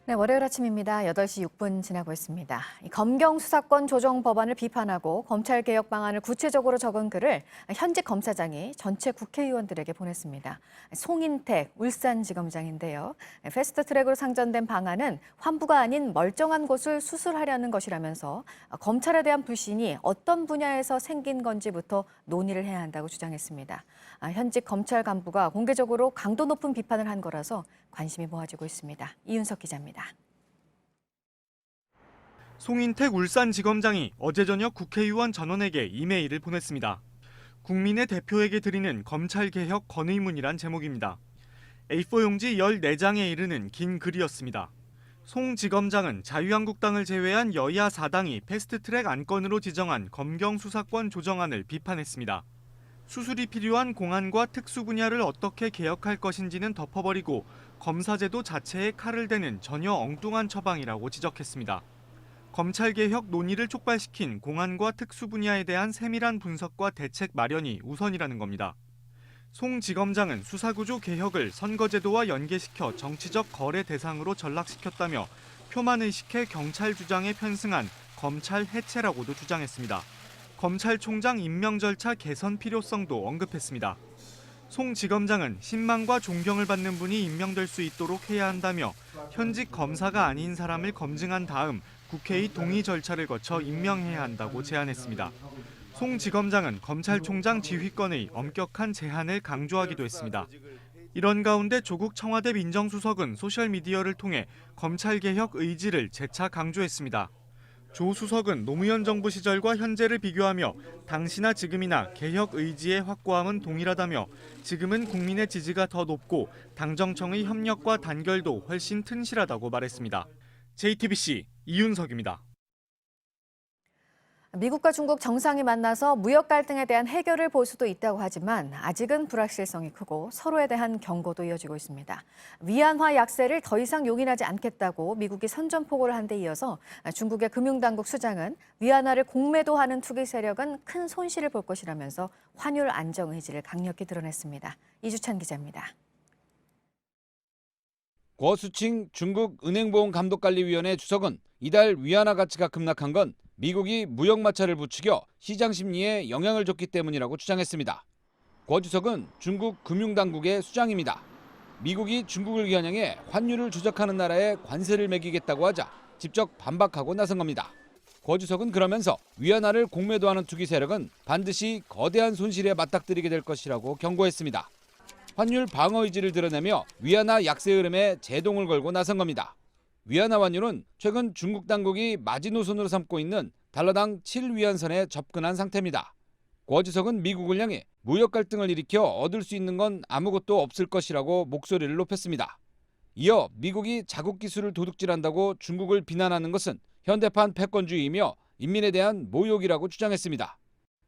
네, 월요일 아침입니다. 8시 6분 지나고 있습니다. 검경 수사권 조정 법안을 비판하고 검찰 개혁 방안을 구체적으로 적은 글을 현직 검사장이 전체 국회의원들에게 보냈습니다. 송인택 울산지검장인데요. 패스트트랙으로 상정된 방안은 환부가 아닌 멀쩡한 곳을 수술하려는 것이라면서 검찰에 대한 불신이 어떤 분야에서 생긴 건지부터 논의를 해야 한다고 주장했습니다. 현직 검찰 간부가 공개적으로 강도 높은 비판을 한 거라서 관심이 모아지고 있습니다. 이윤석 기자입니다. 송인택 울산지검장이 어제 저녁 국회의원 전원에게 이메일을 보냈습니다. 국민의 대표에게 드리는 검찰개혁 건의문이란 제목입니다. A4 용지 14장에 이르는 긴 글이었습니다. 송 지검장은 자유한국당을 제외한 여야 4당이 패스트트랙 안건으로 지정한 검경 수사권 조정안을 비판했습니다. 수술이 필요한 공안과 특수 분야를 어떻게 개혁할 것인지는 덮어버리고 검사제도 자체에 칼을 대는 전혀 엉뚱한 처방이라고 지적했습니다. 검찰개혁 논의를 촉발시킨 공안과 특수 분야에 대한 세밀한 분석과 대책 마련이 우선이라는 겁니다. 송 지검장은 수사구조 개혁을 선거제도와 연계시켜 정치적 거래 대상으로 전락시켰다며 표만 의식해 경찰 주장에 편승한 검찰 해체라고도 주장했습니다. 검찰총장 임명 절차 개선 필요성도 언급했습니다. 송 지검장은 신망과 존경을 받는 분이 임명될 수 있도록 해야 한다며 현직 검사가 아닌 사람을 검증한 다음 국회의 동의 절차를 거쳐 임명해야 한다고 제안했습니다. 송 지검장은 검찰총장 지휘권의 엄격한 제한을 강조하기도 했습니다. 이런 가운데 조국 청와대 민정수석은 소셜미디어를 통해 검찰개혁 의지를 재차 강조했습니다. 조 수석은 노무현 정부 시절과 현재를 비교하며 당시나 지금이나 개혁 의지의 확고함은 동일하다며 지금은 국민의 지지가 더 높고 당정청의 협력과 단결도 훨씬 튼실하다고 말했습니다. JTBC 이윤석입니다. 미국과 중국 정상이 만나서 무역 갈등에 대한 해결을 볼 수도 있다고 하지만 아직은 불확실성이 크고 서로에 대한 경고도 이어지고 있습니다. 위안화 약세를 더 이상 용인하지 않겠다고 미국이 선전포고를 한 데 이어서 중국의 금융당국 수장은 위안화를 공매도하는 투기 세력은 큰 손실을 볼 것이라면서 환율 안정 의지를 강력히 드러냈습니다. 이주찬 기자입니다. 고수칭 중국 은행보험감독관리위원회 주석은 이달 위안화 가치가 급락한 건 미국이 무역 마찰을 부추겨 시장 심리에 영향을 줬기 때문이라고 주장했습니다. 고 주석은 중국 금융당국의 수장입니다. 미국이 중국을 겨냥해 환율을 조작하는 나라에 관세를 매기겠다고 하자 직접 반박하고 나선 겁니다. 고 주석은 그러면서 위안화를 공매도하는 투기 세력은 반드시 거대한 손실에 맞닥뜨리게 될 것이라고 경고했습니다. 환율 방어 의지를 드러내며 위안화 약세 흐름에 제동을 걸고 나선 겁니다. 위안화 환율은 최근 중국 당국이 마지노선으로 삼고 있는 달러당 7위안선에 접근한 상태입니다. 고 주석은 미국을 향해 무역 갈등을 일으켜 얻을 수 있는 건 아무것도 없을 것이라고 목소리를 높였습니다. 이어 미국이 자국 기술을 도둑질한다고 중국을 비난하는 것은 현대판 패권주의이며 인민에 대한 모욕이라고 주장했습니다.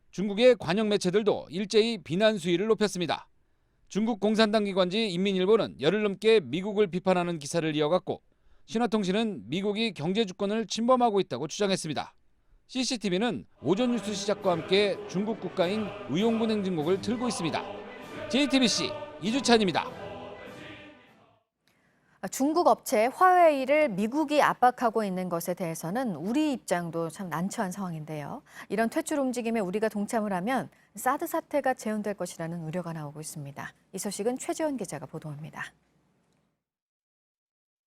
중국의 관영 매체들도 일제히 비난 수위를 높였습니다. 중국 공산당 기관지 인민일보는 열흘 넘게 미국을 비판하는 기사를 이어갔고 신화통신은 미국이 경제주권을 침범하고 있다고 주장했습니다. CCTV는 오전 뉴스 시작과 함께 중국 국가인 의용군 행진곡을 틀고 있습니다. JTBC 이주찬입니다. 중국 업체 화웨이를 미국이 압박하고 있는 것에 대해서는 우리 입장도 참 난처한 상황인데요. 이런 퇴출 움직임에 우리가 동참을 하면 사드 사태가 재현될 것이라는 우려가 나오고 있습니다. 이 소식은 최재원 기자가 보도합니다.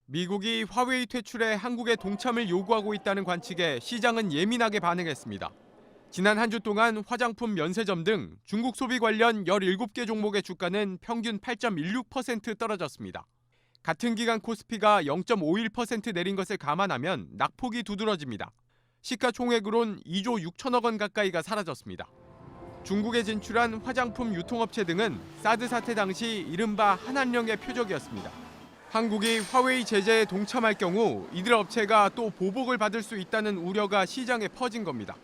미국이 화웨이 퇴출에 한국의 동참을 요구하고 있다는 관측에 시장은 예민하게 반응했습니다. 지난 한 주 동안 화장품, 면세점 등 중국 소비 관련 17개 종목의 주가는 평균 8.16% 떨어졌습니다. 같은 기간 코스피가 0.51% 내린 것을 감안하면 낙폭이 두드러집니다. 시가총액으론 2조 6천억 원 가까이가 사라졌습니다. 중국에 진출한 화장품 유통업체 등은 사드 사태 당시 이른바 한한령의 표적이었습니다. 한국이 화웨이 제재에 동참할 경우 이들 업체가 또 보복을 받을 수 있다는 우려가 시장에 퍼진 겁니다.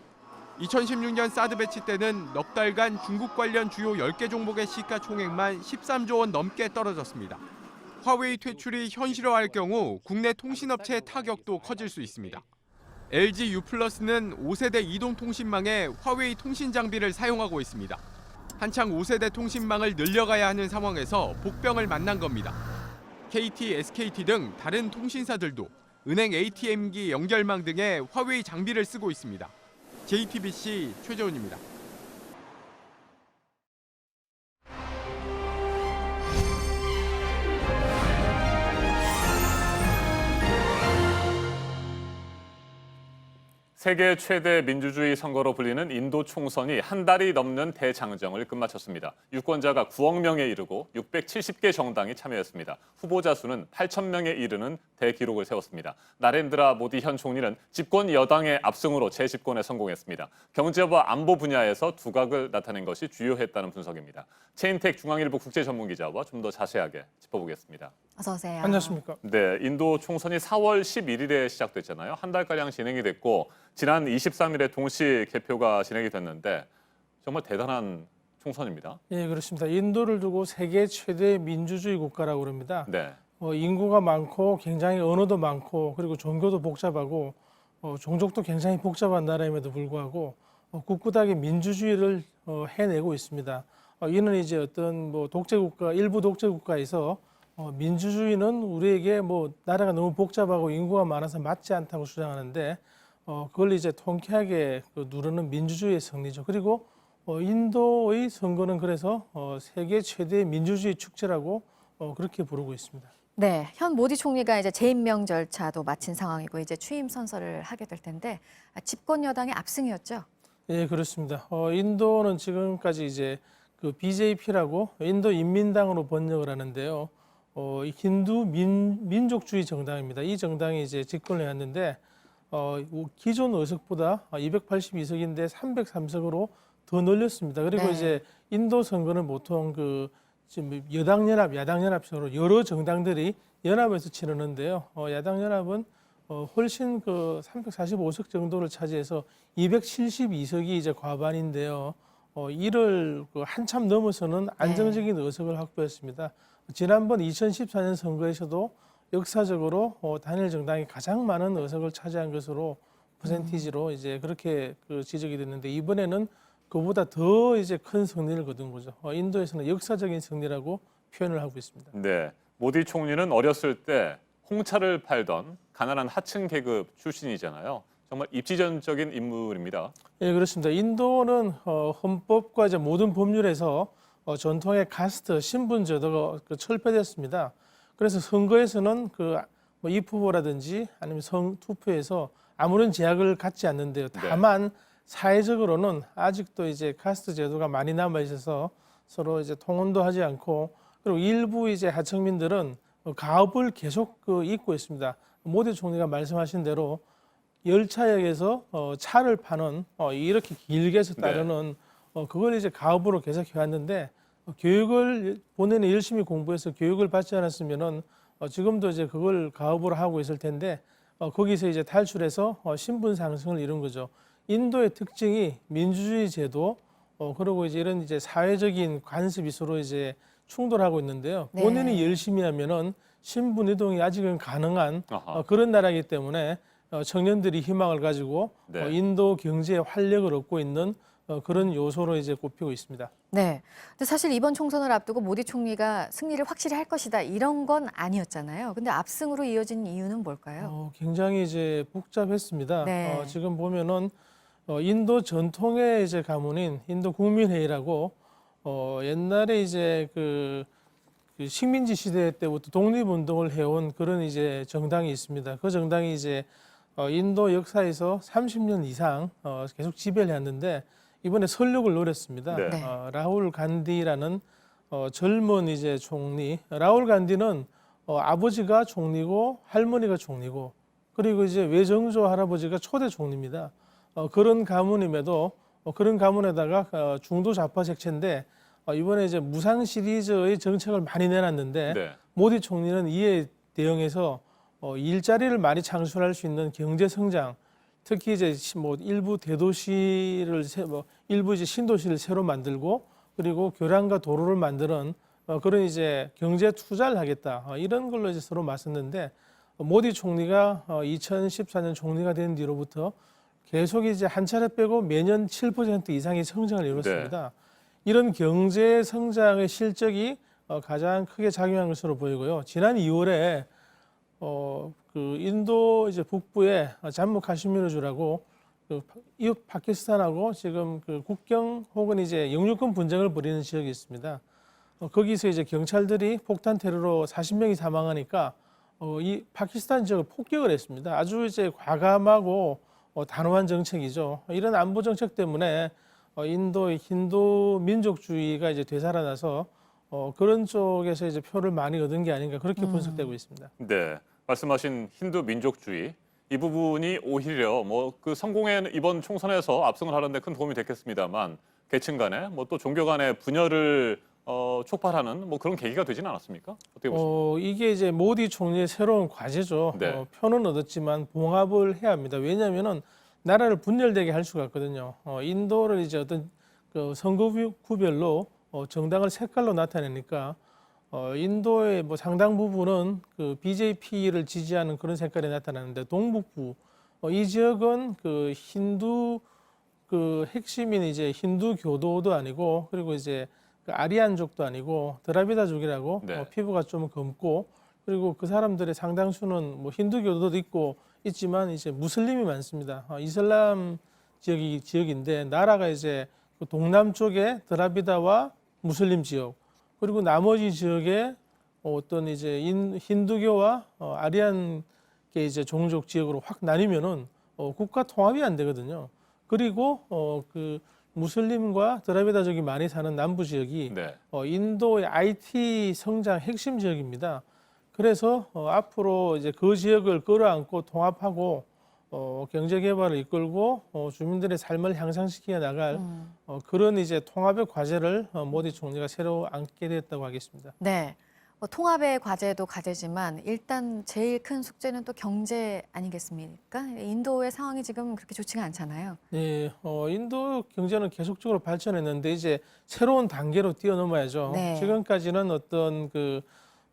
2016년 사드 배치 때는 넉 달간 중국 관련 주요 10개 종목의 시가총액만 13조 원 넘게 떨어졌습니다. 화웨이 퇴출이 현실화할 경우 국내 통신업체의 타격도 커질 수 있습니다. LG U+는 5세대 이동통신망에 화웨이 통신 장비를 사용하고 있습니다. 한창 5세대 통신망을 늘려가야 하는 상황에서 복병을 만난 겁니다. KT, SKT 등 다른 통신사들도 은행 ATM기 연결망 등에 화웨이 장비를 쓰고 있습니다. JTBC 최재훈입니다. 세계 최대 민주주의 선거로 불리는 인도 총선이 한 달이 넘는 대장정을 끝마쳤습니다. 유권자가 9억 명에 이르고 670개 정당이 참여했습니다. 후보자 수는 8천 명에 이르는 대기록을 세웠습니다. 나렌드라 모디 현 총리는 집권 여당의 압승으로 재집권에 성공했습니다. 경제와 안보 분야에서 두각을 나타낸 것이 주요했다는 분석입니다. 최인택 중앙일보 국제전문기자와 좀 더 자세하게 짚어보겠습니다. 어서 오세요. 안녕하십니까. 네, 인도 총선이 4월 11일에 시작됐잖아요. 한 달가량 진행이 됐고 지난 23일에 동시 개표가 진행이 됐는데 정말 대단한 총선입니다. 예, 그렇습니다. 인도를 두고 세계 최대 민주주의 국가라고 그럽니다. 네. 인구가 많고 굉장히 언어도 많고 그리고 종교도 복잡하고 종족도 굉장히 복잡한 나라임에도 불구하고 꿋꿋하게 민주주의를 해내고 있습니다. 이는 이제 어떤 독재국가, 일부 독재국가에서 민주주의는 우리에게 나라가 너무 복잡하고 인구가 많아서 맞지 않다고 주장하는데 그걸 이제 통쾌하게 누르는 민주주의의 승리죠. 그리고 인도의 선거는 그래서 세계 최대 민주주의 축제라고 그렇게 부르고 있습니다. 네, 현 모디 총리가 이제 재임명 절차도 마친 상황이고 이제 취임 선서를 하게 될 텐데 집권 여당의 압승이었죠. 예, 그렇습니다. 인도는 지금까지 이제 그 BJP라고 인도 인민당으로 번역을 하는데요. 힌두 민족주의 정당입니다. 이 정당이 이제 집권을 했는데 기존 의석보다 282석인데 303석으로 더 늘렸습니다. 그리고 네. 이제 인도 선거는 보통 지금 여당 연합, 야당 연합식으로 여러 정당들이 연합에서 치르는데요. 야당 연합은 훨씬 345석 정도를 차지해서 272석이 이제 과반인데요. 이를 한참 넘어서는 안정적인 의석을 확보했습니다. 지난번 2014년 선거에서도 역사적으로 단일 정당이 가장 많은 의석을 차지한 것으로 퍼센티지로 이제 그렇게 지적이 됐는데 이번에는 그보다 더 이제 큰 승리를 거둔 거죠. 인도에서는 역사적인 승리라고 표현을 하고 있습니다. 네, 모디 총리는 어렸을 때 홍차를 팔던 가난한 하층 계급 출신이잖아요. 정말 입지전적인 인물입니다. 예, 그렇습니다. 인도는 헌법과 이제 모든 법률에서 전통의 카스트 신분 제도가 철폐됐습니다. 그래서 선거에서는 뭐 입후보라든지 아니면 투표에서 아무런 제약을 갖지 않는데요. 다만 사회적으로는 아직도 이제 카스트 제도가 많이 남아 있어서 서로 이제 통혼도 하지 않고 그리고 일부 이제 하층민들은 가업을 계속 잇고 있습니다. 모디 총리가 말씀하신 대로 열차역에서 차를 파는 이렇게 길게 해서 따르는 그걸 이제 가업으로 계속 해왔는데 교육을 본인이 열심히 공부해서 교육을 받지 않았으면은 지금도 이제 그걸 가업으로 하고 있을 텐데 거기서 이제 탈출해서 신분 상승을 이룬 거죠. 인도의 특징이 민주주의 제도 그리고 이제 이런 이제 사회적인 관습이 서로 이제 충돌하고 있는데요. 네. 본인이 열심히 하면은 신분 이동이 아직은 가능한 그런 나라이기 때문에 청년들이 희망을 가지고 인도 경제에 활력을 얻고 있는 그런 요소로 이제 꼽히고 있습니다. 네. 근데 사실 이번 총선을 앞두고 모디 총리가 승리를 확실히 할 것이다 이런 건 아니었잖아요. 근데 압승으로 이어진 이유는 뭘까요? 굉장히 이제 복잡했습니다. 네. 지금 보면은 인도 전통의 이제 가문인 인도 국민회의라고 옛날에 이제 그 식민지 시대 때부터 독립운동을 해온 그런 이제 정당이 있습니다. 그 정당이 이제 인도 역사에서 30년 이상 계속 지배를 했는데 이번에 설욕을 노렸습니다. 네. 라울 간디라는 젊은 이제 총리. 라울 간디는 아버지가 총리고 할머니가 총리고 그리고 이제 외정조 할아버지가 초대 총리입니다. 그런 가문임에도 그런 가문에다가 중도 좌파 색채인데 이번에 이제 무상 시리즈의 정책을 많이 내놨는데 모디 총리는 이에 대응해서 일자리를 많이 창출할 수 있는 경제 성장, 특히 이제 뭐 일부 대도시를 일부 이제 신도시를 새로 만들고 그리고 교량과 도로를 만드는 그런 이제 경제 투자를 하겠다 이런 걸로 이제 서로 맞섰는데 모디 총리가 2014년 총리가 된 뒤로부터 계속 이제 한 차례 빼고 매년 7% 이상의 성장을 이뤘습니다. 이런 경제 성장의 실적이 가장 크게 작용한 것으로 보이고요. 지난 2월에 그 인도 이제 북부에 잠무 카슈미르주라고 이웃 파키스탄하고 지금 그 국경 혹은 이제 영유권 분쟁을 벌이는 지역이 있습니다. 거기서 이제 경찰들이 폭탄 테러로 40명이 사망하니까 이 파키스탄 지역을 폭격을 했습니다. 아주 이제 과감하고 단호한 정책이죠. 이런 안보 정책 때문에 인도의 힌두 민족주의가 이제 되살아나서 그런 쪽에서 이제 표를 많이 얻은 게 아닌가 그렇게 분석되고 있습니다. 네, 말씀하신 힌두 민족주의 이 부분이 오히려 뭐 그 성공에 이번 총선에서 압승을 하는데 큰 도움이 됐겠습니다만 계층 간에 뭐 또 종교 간의 분열을 촉발하는 뭐 그런 계기가 되지는 않았습니까? 어떻게 보십니까? 이게 이제 모디 총리의 새로운 과제죠. 표는 얻었지만 봉합을 해야 합니다. 왜냐하면은 나라를 분열되게 할 수가 없거든요. 인도를 이제 어떤 그 선거구별로 정당을 색깔로 나타내니까 인도의 뭐 상당 부분은 그 BJP를 지지하는 그런 색깔이 나타나는데 동북부 이 지역은 그 힌두 그 핵심인 이제 힌두 교도도 아니고 그리고 이제 그 아리안족도 아니고 드라비다족이라고 피부가 좀 검고 그리고 그 사람들의 상당수는 뭐 힌두교도도 있고 있지만 이제 무슬림이 많습니다. 이슬람 지역인데 나라가 이제 그 동남쪽에 드라비다와 무슬림 지역 그리고 나머지 지역에 어떤 이제 힌두교와 아리안계 이제 종족 지역으로 확 나뉘면은 국가 통합이 안 되거든요. 그리고 그 무슬림과 드라비다족이 많이 사는 남부 지역이 인도의 IT 성장 핵심 지역입니다. 그래서 앞으로 이제 그 지역을 끌어안고 통합하고 경제 개발을 이끌고 주민들의 삶을 향상시켜 나갈 그런 이제 통합의 과제를 모디 총리가 새로 안게 됐다고 하겠습니다. 네. 통합의 과제도 과제지만 일단 제일 큰 숙제는 또 경제 아니겠습니까? 인도의 상황이 지금 그렇게 좋지가 않잖아요. 네, 인도 경제는 계속적으로 발전했는데 이제 새로운 단계로 뛰어넘어야죠. 네. 지금까지는 어떤 그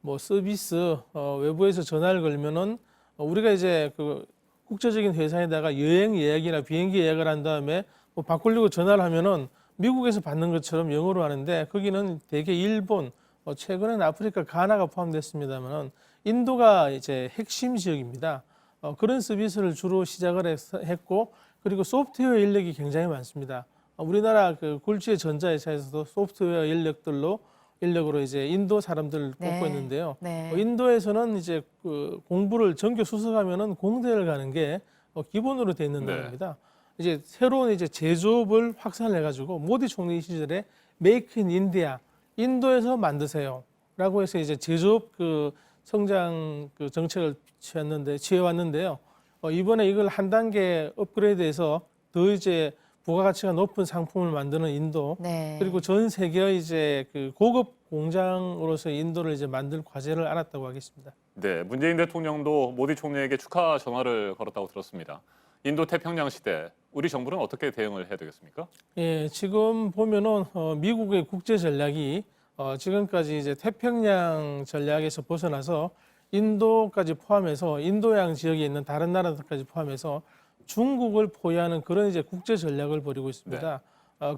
뭐 서비스 외부에서 전화를 걸면은 우리가 이제 그 국제적인 회사에다가 여행 예약이나 비행기 예약을 한 다음에 뭐 바꾸려고 전화를 하면은 미국에서 받는 것처럼 영어로 하는데 거기는 대개 일본, 최근에는 아프리카 가나가 포함됐습니다만 인도가 이제 핵심 지역입니다. 그런 서비스를 주로 시작을 했고 그리고 소프트웨어 인력이 굉장히 많습니다. 우리나라 그 굴지의 전자회사에서도 소프트웨어 인력으로 이제 인도 사람들을 뽑고 있는데요. 인도에서는 이제 그 공부를 전교 수석하면은 공대를 가는 게 기본으로 돼 있는 나라입니다. 이제 새로운 이제 제조업을 확산해가지고 모디 총리 시절에 메이크 인 인디아 인도에서 만드세요라고 해서 이제 제조업 그 성장 그 정책을 취해왔는데요. 이번에 이걸 한 단계 업그레이드해서 더 이제 부가가치가 높은 상품을 만드는 인도 그리고 전 세계의 이제 그 고급 공장으로서 인도를 이제 만들 과제를 안았다고 하겠습니다. 네, 문재인 대통령도 모디 총리에게 축하 전화를 걸었다고 들었습니다. 인도 태평양 시대 우리 정부는 어떻게 대응을 해야 되겠습니까? 예, 지금 보면은 미국의 국제 전략이 지금까지 이제 태평양 전략에서 벗어나서 인도까지 포함해서 인도양 지역에 있는 다른 나라들까지 포함해서 중국을 포위하는 그런 이제 국제 전략을 벌이고 있습니다.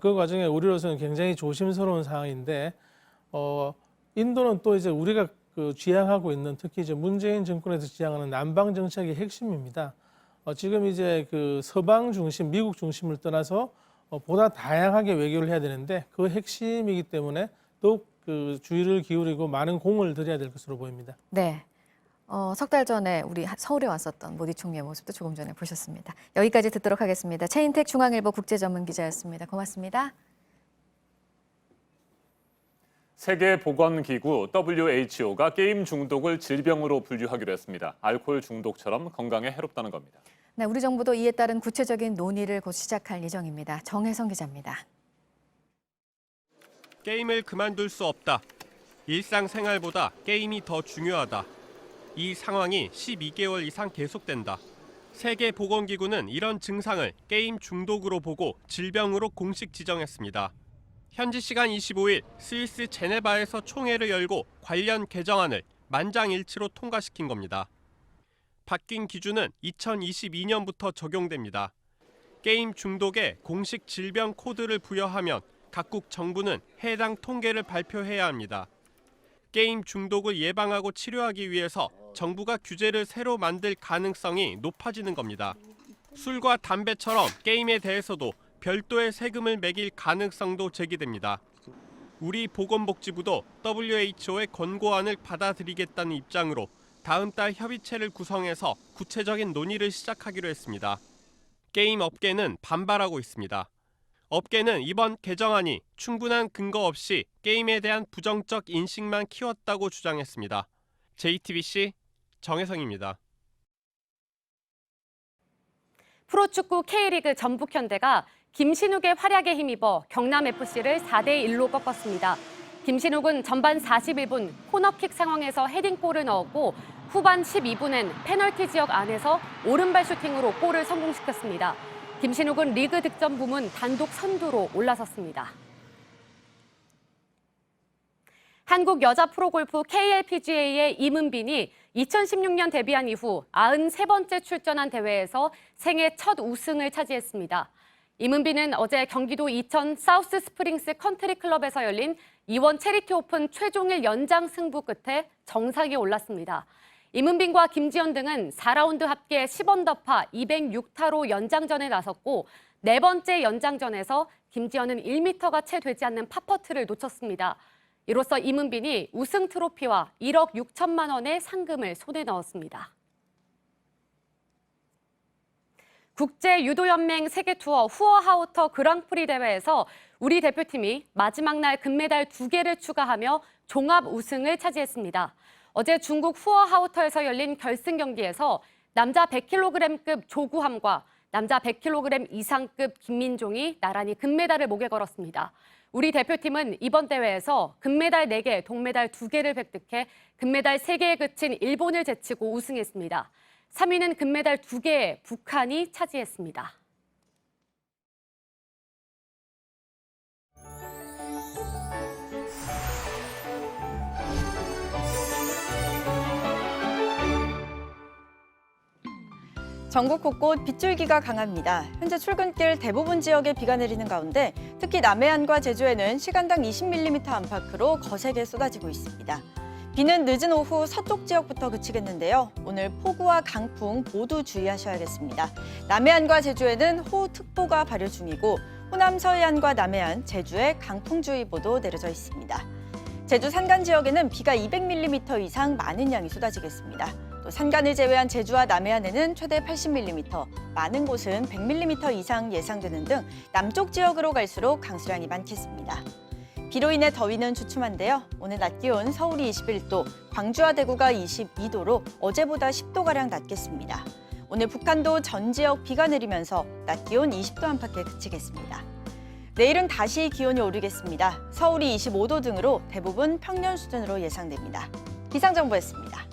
그 과정에 우리로서는 굉장히 조심스러운 상황인데 인도는 또 이제 우리가 그 지향하고 있는 특히 이제 문재인 정권에서 지향하는 남방 정책의 핵심입니다. 지금 이제 그 서방 중심, 미국 중심을 떠나서 보다 다양하게 외교를 해야 되는데 그 핵심이기 때문에 더욱 그 주의를 기울이고 많은 공을 들여야 될 것으로 보입니다. 네. 석 달 전에 우리 서울에 왔었던 모디 총리의 모습도 조금 전에 보셨습니다. 여기까지 듣도록 하겠습니다. 최인택 중앙일보 국제전문기자였습니다. 고맙습니다. 세계보건기구 WHO가 게임 중독을 질병으로 분류하기로 했습니다. 알코올 중독처럼 건강에 해롭다는 겁니다. 네, 우리 정부도 이에 따른 구체적인 논의를 곧 시작할 예정입니다. 정혜성 기자입니다. 게임을 그만둘 수 없다. 일상생활보다 게임이 더 중요하다. 이 상황이 12개월 이상 계속된다. 세계보건기구는 이런 증상을 게임 중독으로 보고 질병으로 공식 지정했습니다. 현지 시간 25일 스위스 제네바에서 총회를 열고 관련 개정안을 만장일치로 통과시킨 겁니다. 바뀐 기준은 2022년부터 적용됩니다. 게임 중독에 공식 질병 코드를 부여하면 각국 정부는 해당 통계를 발표해야 합니다. 게임 중독을 예방하고 치료하기 위해서 정부가 규제를 새로 만들 가능성이 높아지는 겁니다. 술과 담배처럼 게임에 대해서도 별도의 세금을 매길 가능성도 제기됩니다. 우리 보건복지부도 WHO의 권고안을 받아들이겠다는 입장으로 다음 달 협의체를 구성해서 구체적인 논의를 시작하기로 했습니다. 게임 업계는 반발하고 있습니다. 업계는 이번 개정안이 충분한 근거 없이 게임에 대한 부정적 인식만 키웠다고 주장했습니다. JTBC 정혜성입니다. 프로축구 K리그 전북현대가 김신욱의 활약에 힘입어 경남FC를 4대1로 꺾었습니다. 김신욱은 전반 41분 코너킥 상황에서 헤딩골을 넣었고 후반 12분엔 페널티 지역 안에서 오른발 슈팅으로 골을 성공시켰습니다. 김신욱은 리그 득점 부문 단독 선두로 올라섰습니다. 한국 여자 프로골프 KLPGA의 임은빈이 2016년 데뷔한 이후 93번째 출전한 대회에서 생애 첫 우승을 차지했습니다. 임은빈은 어제 경기도 이천 사우스 스프링스 컨트리 클럽에서 열린 이원 체리티 오픈 최종일 연장 승부 끝에 정상에 올랐습니다. 임은빈과 김지연 등은 4라운드 합계 10언더파 206타로 연장전에 나섰고 네 번째 연장전에서 김지연은 1m가 채 되지 않는 팝퍼트를 놓쳤습니다. 이로써 임은빈이 우승 트로피와 1억 6천만 원의 상금을 손에 넣었습니다. 국제유도연맹 세계투어 후어하우터 그랑프리 대회에서 우리 대표팀이 마지막 날 금메달 2개를 추가하며 종합 우승을 차지했습니다. 어제 중국 후어하우터에서 열린 결승 경기에서 남자 100kg급 조구함과 남자 100kg 이상급 김민종이 나란히 금메달을 목에 걸었습니다. 우리 대표팀은 이번 대회에서 금메달 4개, 동메달 2개를 획득해 금메달 3개에 그친 일본을 제치고 우승했습니다. 3위는 금메달 2개 북한이 차지했습니다. 전국 곳곳 빗줄기가 강합니다. 현재 출근길 대부분 지역에 비가 내리는 가운데 특히 남해안과 제주에는 시간당 20mm 안팎으로 거세게 쏟아지고 있습니다. 비는 늦은 오후 서쪽 지역부터 그치겠는데요. 오늘 폭우와 강풍 모두 주의하셔야겠습니다. 남해안과 제주에는 호우특보가 발효 중이고 호남 서해안과 남해안, 제주에 강풍주의보도 내려져 있습니다. 제주 산간 지역에는 비가 200mm 이상 많은 양이 쏟아지겠습니다. 또 산간을 제외한 제주와 남해안에는 최대 80mm, 많은 곳은 100mm 이상 예상되는 등 남쪽 지역으로 갈수록 강수량이 많겠습니다. 비로 인해 더위는 주춤한데요. 오늘 낮 기온 서울이 21도, 광주와 대구가 22도로 어제보다 10도가량 낮겠습니다. 오늘 북한도 전 지역 비가 내리면서 낮 기온 20도 안팎에 그치겠습니다. 내일은 다시 기온이 오르겠습니다. 서울이 25도 등으로 대부분 평년 수준으로 예상됩니다. 기상정보였습니다.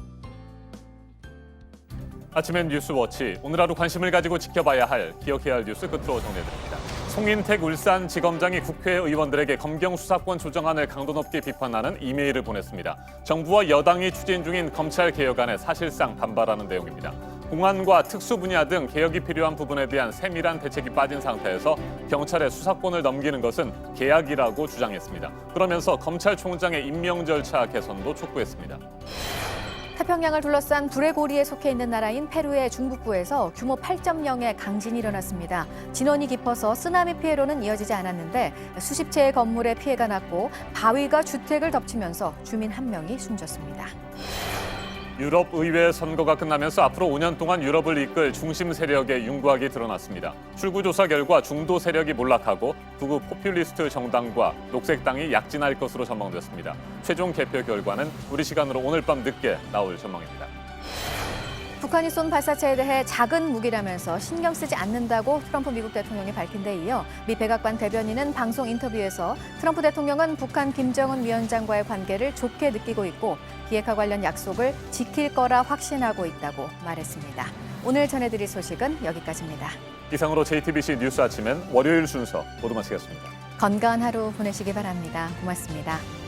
아침엔 뉴스워치, 오늘 하루 관심을 가지고 지켜봐야 할, 기억해야 할 뉴스 끝으로 정리해드립니다. 송인택 울산지검장이 국회의원들에게 검경 수사권 조정안을 강도 높게 비판하는 이메일을 보냈습니다. 정부와 여당이 추진 중인 검찰 개혁안에 사실상 반발하는 내용입니다. 공안과 특수 분야 등 개혁이 필요한 부분에 대한 세밀한 대책이 빠진 상태에서 경찰에 수사권을 넘기는 것은 계약이라고 주장했습니다. 그러면서 검찰총장의 임명 절차 개선도 촉구했습니다. 태평양을 둘러싼 불의 고리에 속해 있는 나라인 페루의 중북부에서 규모 8.0의 강진이 일어났습니다. 진원이 깊어서 쓰나미 피해로는 이어지지 않았는데 수십 채의 건물에 피해가 났고 바위가 주택을 덮치면서 주민 1명이 숨졌습니다. 유럽 의회 선거가 끝나면서 앞으로 5년 동안 유럽을 이끌 중심 세력의 윤곽이 드러났습니다. 출구조사 결과 중도 세력이 몰락하고 극우 포퓰리스트 정당과 녹색당이 약진할 것으로 전망됐습니다. 최종 개표 결과는 우리 시간으로 오늘 밤 늦게 나올 전망입니다. 북한이 쏜 발사체에 대해 작은 무기라면서 신경 쓰지 않는다고 트럼프 미국 대통령이 밝힌 데 이어 미 백악관 대변인은 방송 인터뷰에서 트럼프 대통령은 북한 김정은 위원장과의 관계를 좋게 느끼고 있고 비핵화 관련 약속을 지킬 거라 확신하고 있다고 말했습니다. 오늘 전해드릴 소식은 여기까지입니다. 이상으로 JTBC 뉴스 아침엔 월요일 순서 모두 마치겠습니다. 건강한 하루 보내시기 바랍니다. 고맙습니다.